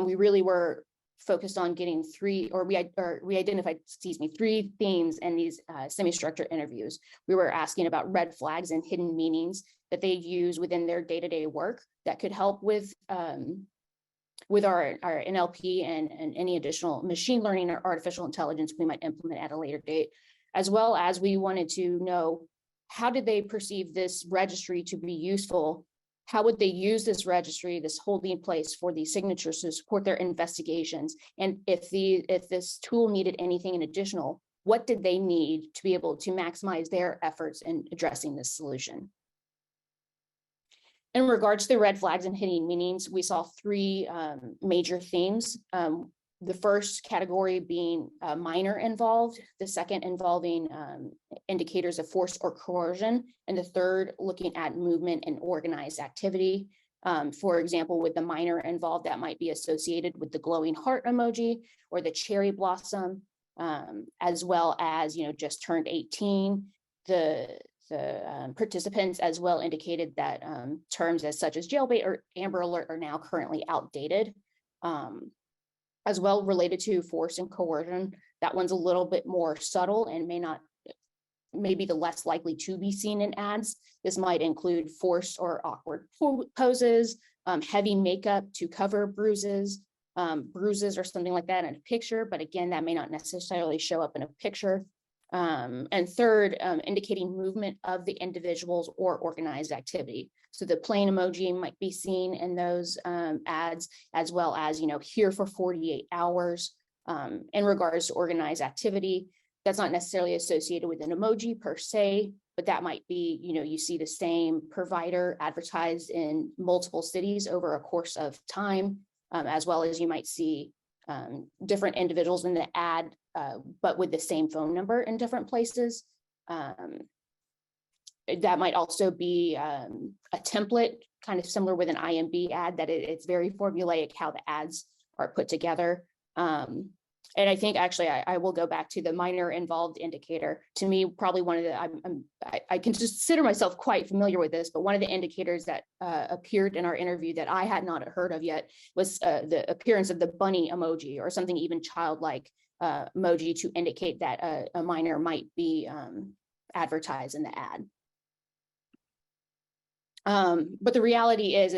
We really were focused on getting we identified, three themes in these semi-structured interviews. We were asking about red flags and hidden meanings that they use within their day-to-day work that could help with our NLP and any additional machine learning or artificial intelligence we might implement at a later date, as well as we wanted to know, how did they perceive this registry to be useful? How would they use this registry, this holding place for these signatures to support their investigations? And if this tool needed anything additional, what did they need to be able to maximize their efforts in addressing this solution? In regards to the red flags and hidden meanings, we saw three major themes. The first category being minor involved, the second involving indicators of force or coercion, and the third looking at movement and organized activity. For example, with the minor involved, that might be associated with the glowing heart emoji or the cherry blossom, as well as, just turned 18. The participants as well indicated that terms as such as jailbait or Amber Alert are now currently outdated. As well, related to force and coercion, that one's a little bit more subtle and may be the less likely to be seen in ads. This might include forced or awkward poses, heavy makeup to cover bruises or something like that in a picture, but again, that may not necessarily show up in a picture. And third, indicating movement of the individuals or organized activity. So the plane emoji might be seen in those ads, as well as, here for 48 hours. In regards to organized activity, that's not necessarily associated with an emoji per se, but that might be, you see the same provider advertised in multiple cities over a course of time, as well as you might see different individuals in the ad, but with the same phone number in different places. That might also be a template, kind of similar with an IMB ad, that it's very formulaic how the ads are put together. And I think actually I will go back to the minor involved indicator. To me, probably one of the, I can consider myself quite familiar with this, but one of the indicators that appeared in our interview that I had not heard of yet was the appearance of the bunny emoji or something even childlike emoji to indicate that a minor might be advertised in the ad. But the reality is,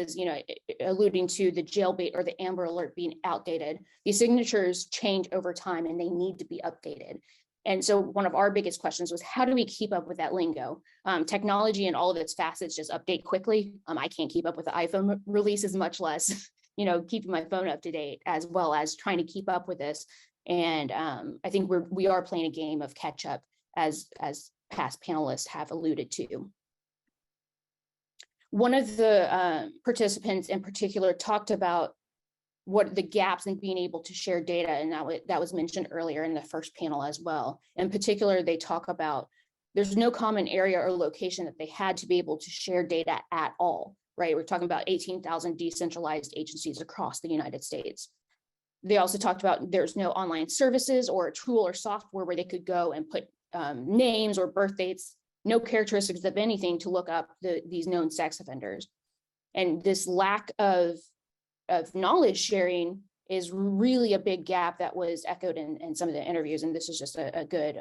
alluding to the jailbait or the Amber Alert being outdated, these signatures change over time and they need to be updated. And so one of our biggest questions was, how do we keep up with that lingo? Technology and all of its facets just update quickly. I can't keep up with the iPhone releases, much less, keeping my phone up to date, as well as trying to keep up with this. And I think we are playing a game of catch up, as past panelists have alluded to. One of the participants in particular talked about what the gaps in being able to share data, and that was mentioned earlier in the first panel as well. In particular, they talk about there's no common area or location that they had to be able to share data at all, right? We're talking about 18,000 decentralized agencies across the United States. They also talked about there's no online services or a tool or software where they could go and put names or birth dates, no characteristics of anything to look up these known sex offenders. And this lack of knowledge sharing is really a big gap that was echoed in some of the interviews. And this is just a good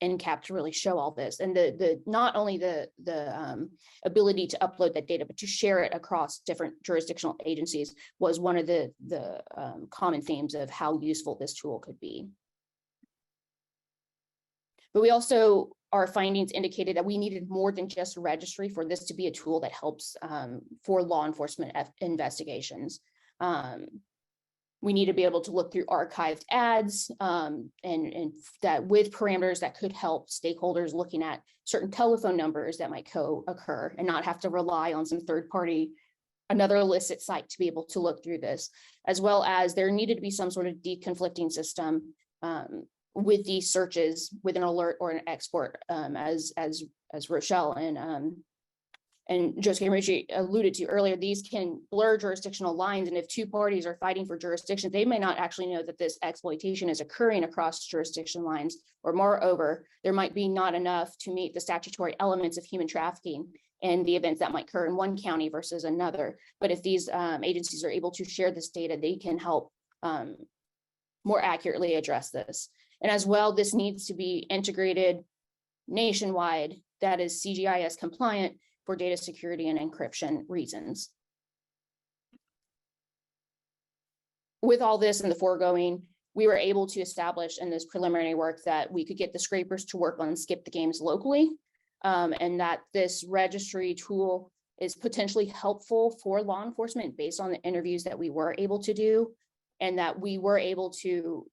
end cap to really show all this. And the not only the ability to upload that data, but to share it across different jurisdictional agencies was one of the common themes of how useful this tool could be. But we also, our findings indicated that we needed more than just a registry for this to be a tool that helps for law enforcement investigations. We need to be able to look through archived ads and that with parameters that could help stakeholders looking at certain telephone numbers that might co-occur and not have to rely on some third party, another illicit site to be able to look through this, as well as there needed to be some sort of deconflicting system with these searches with an alert or an export, as Rochelle and Joe Scaramucci alluded to earlier. These can blur jurisdictional lines, and if two parties are fighting for jurisdiction, they may not actually know that this exploitation is occurring across jurisdiction lines, or moreover, there might be not enough to meet the statutory elements of human trafficking and the events that might occur in one county versus another. But if these agencies are able to share this data, they can help more accurately address this. And as well, this needs to be integrated nationwide, that is CGIS compliant, for data security and encryption reasons. With all this and the foregoing, we were able to establish in this preliminary work that we could get the scrapers to work on skip the games locally, and that this registry tool is potentially helpful for law enforcement based on the interviews that we were able to do, and that we were able to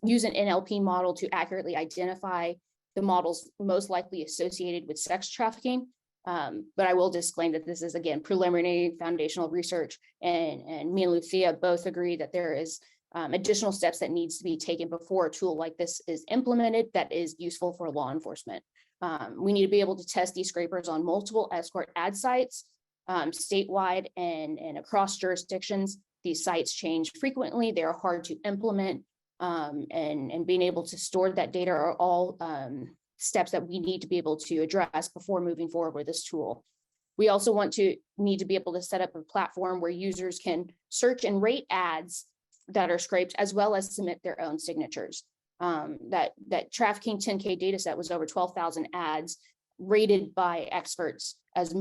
use an NLP model to accurately identify the models most likely associated with sex trafficking. But I will disclaim that this is, again, preliminary foundational research, and me and Lucia both agree that there is additional steps that needs to be taken before a tool like this is implemented that is useful for law enforcement. We need to be able to test these scrapers on multiple escort ad sites, statewide and across jurisdictions. These sites change frequently, they're hard to implement, and being able to store that data are all steps that we need to be able to address before moving forward with this tool. We also need to be able to set up a platform where users can search and rate ads that are scraped, as well as submit their own signatures. That trafficking 10K data set was over 12,000 ads rated by experts as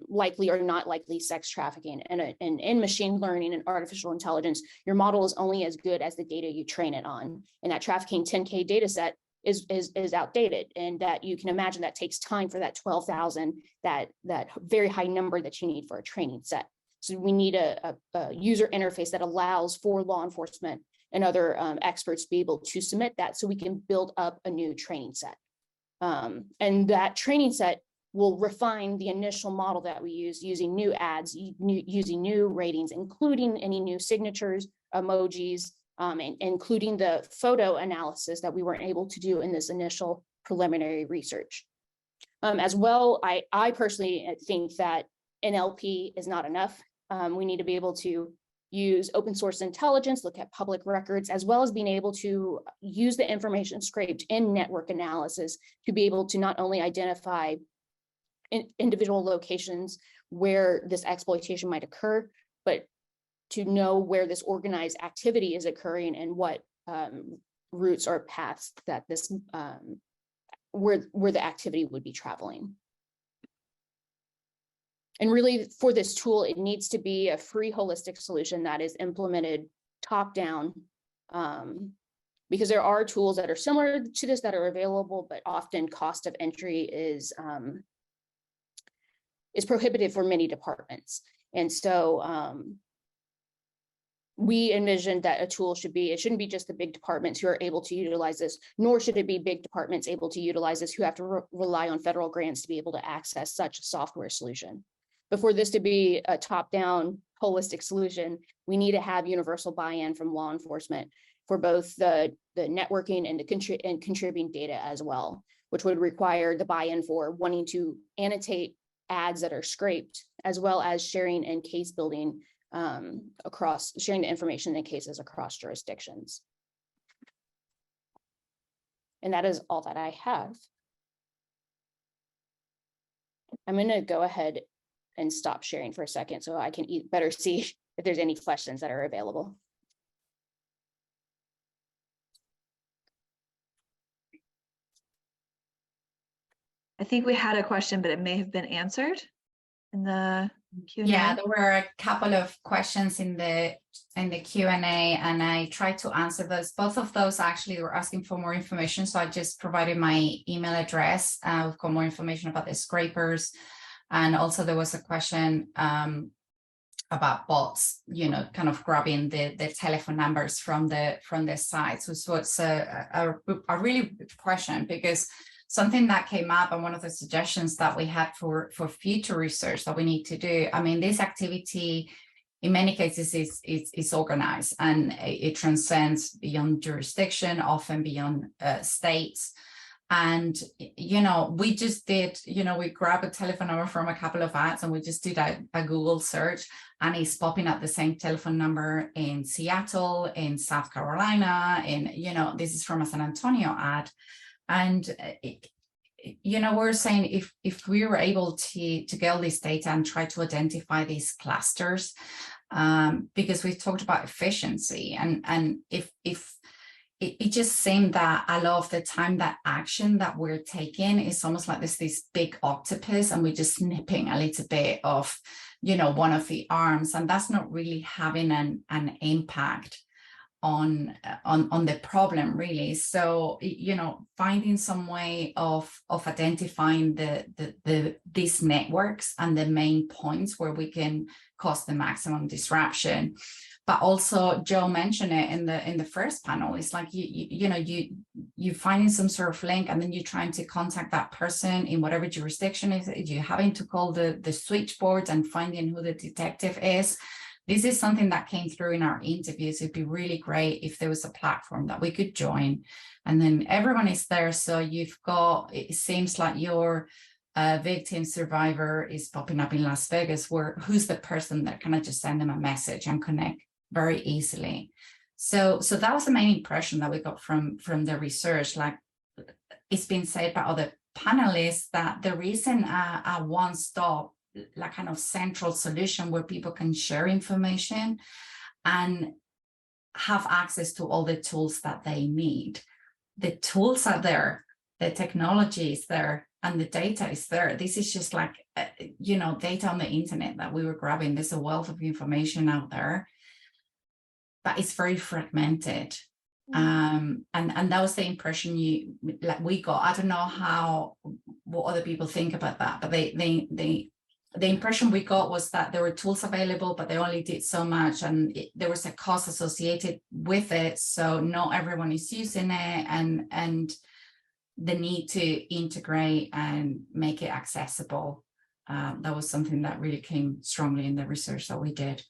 likely or not likely sex trafficking. And in machine learning and artificial intelligence, your model is only as good as the data you train it on. And that trafficking 10K data set is outdated, and that you can imagine that takes time for that 12,000, that very high number that you need for a training set. So we need a user interface that allows for law enforcement and other experts to be able to submit that, so we can build up a new training set. And that training set will refine the initial model that we use, using new ads, using new ratings, including any new signatures, emojis, and including the photo analysis that we weren't able to do in this initial preliminary research. As well, I personally think that NLP is not enough. We need to be able to use open source intelligence, look at public records, as well as being able to use the information scraped in network analysis to be able to not only identify individual locations where this exploitation might occur, but to know where this organized activity is occurring and what routes or paths that this where the activity would be traveling. And really, for this tool, it needs to be a free, holistic solution that is implemented top down, because there are tools that are similar to this that are available, but often cost of entry is prohibitive for many departments. And so we envisioned that a tool it shouldn't be just the big departments who are able to utilize this, nor should it be big departments able to utilize this who have to rely on federal grants to be able to access such a software solution. But for this to be a top-down holistic solution, we need to have universal buy-in from law enforcement for both the networking and the contributing data as well, which would require the buy-in for wanting to annotate ads that are scraped, as well as sharing and case building sharing the information in cases across jurisdictions. And that is all that I have. I'm going to go ahead and stop sharing for a second so I can better see if there's any questions that are available. I think we had a question, but it may have been answered in the Q&A? Yeah, there were a couple of questions in the Q&A, and I tried to answer those. Both of those actually were asking for more information, so I just provided my email address. We've got more information about the scrapers, and also there was a question about bots, you know, kind of grabbing the telephone numbers from the sites. So it's a really good question, because something that came up, and one of the suggestions that we had for future research that we need to do, I mean, this activity in many cases is organized, and it transcends beyond jurisdiction, often beyond states. And, you know, we just did, you know, we grab a telephone number from a couple of ads, and we just did a Google search, and it's popping up the same telephone number in Seattle, in South Carolina, in, you know, this is from a San Antonio ad. And, you know, we're saying if we were able to get all this data and try to identify these clusters, because we talked about efficiency, and if it just seemed that a lot of the time that action that we're taking is almost like this big octopus, and we're just snipping a little bit of, you know, one of the arms, and that's not really having an impact on the problem, really. So, you know, finding some way of identifying these networks and the main points where we can cause the maximum disruption. But also, Joe mentioned it in the first panel. It's like you finding some sort of link, and then you're trying to contact that person in whatever jurisdiction is. You're having to call the switchboard and finding who the detective is. This is something that came through in our interviews. It'd be really great if there was a platform that we could join, and then everyone is there. So you've got, it seems like your victim survivor is popping up in Las Vegas, who's the person that can I just send them a message and connect very easily. So that was the main impression that we got from the research. Like it's been said by other panelists, that there isn't a one-stop, like kind of central solution where people can share information and have access to all the tools that they need. The tools are there, the technology is there, and the data is there. This is just like, you know, data on the internet that we were grabbing. There's a wealth of information out there, but it's very fragmented. And that was the impression we got. I don't know what other people think about that, but the impression we got was that there were tools available, but they only did so much, and there was a cost associated with it. So not everyone is using it, and the need to integrate and make it accessible. That was something that really came strongly in the research that we did.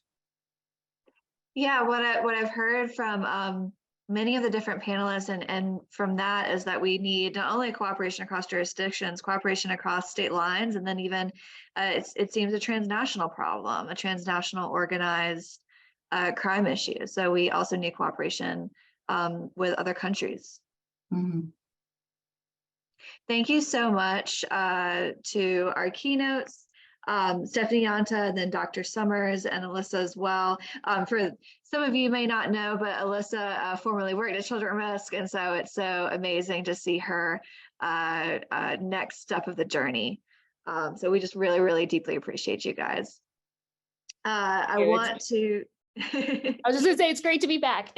Yeah, what I've heard from many of the different panelists and from that is that we need not only cooperation across jurisdictions, cooperation across state lines, and then even it seems a transnational problem, a transnational organized crime issue. So we also need cooperation with other countries. Mm-hmm. Thank you so much to our keynotes, Stephanie Yanta, and then Dr. Summers and Alyssa as well. For some of you may not know, but Alyssa formerly worked at Children at Risk, and so it's so amazing to see her next step of the journey. So we just really, really deeply appreciate you guys. I want to... I was just gonna say, it's great to be back.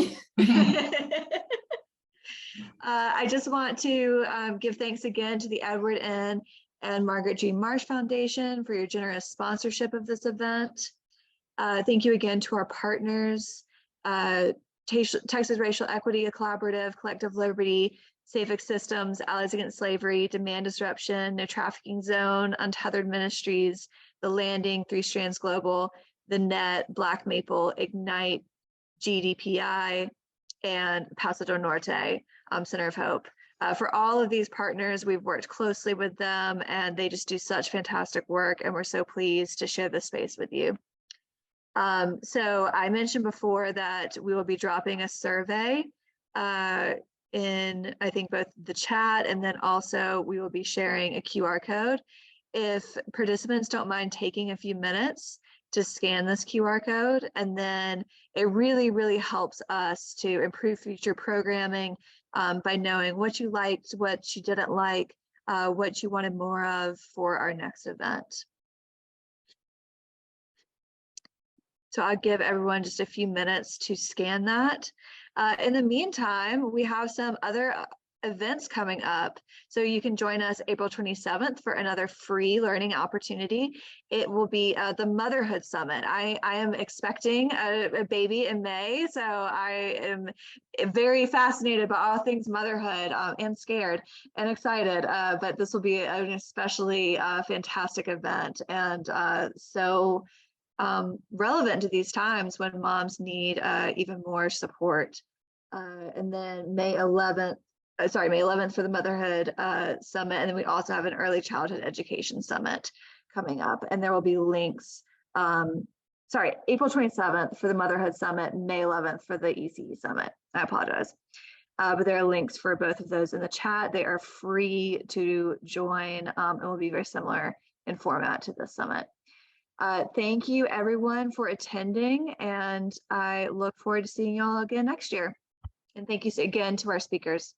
I just want to give thanks again to the Edward N. and Margaret G. Marsh Foundation for your generous sponsorship of this event. Thank you again to our partners, Texas Racial Equity Collaborative, Collective Liberty, SAFVIC Systems, Allies Against Slavery, Demand Disruption, No Trafficking Zone, Untethered Ministries, The Landing, Three Strands Global, The Net, Black Maple, Ignite, GDPI, and Paso del Norte, Center of Hope. For all of these partners, we've worked closely with them, and they just do such fantastic work, and we're so pleased to share this space with you. So I mentioned before that we will be dropping a survey in, I think, both the chat, and then also we will be sharing a QR code. If participants don't mind taking a few minutes to scan this QR code, and then it really, really helps us to improve future programming by knowing what you liked, what you didn't like, what you wanted more of for our next event. So I'll give everyone just a few minutes to scan that. In the meantime, we have some other events coming up. So you can join us April 27th for another free learning opportunity. It will be the Motherhood Summit. I am expecting a baby in May, so I am very fascinated by all things motherhood and scared and excited, but this will be an especially fantastic event and so relevant to these times when moms need even more support. And then May 11th for the Motherhood Summit. And then we also have an Early Childhood Education Summit coming up. And there will be links, April 27th for the Motherhood Summit, May 11th for the ECE Summit. I apologize. But there are links for both of those in the chat. They are free to join and will be very similar in format to this summit. Thank you everyone for attending, and I look forward to seeing you all again next year. And thank you again to our speakers.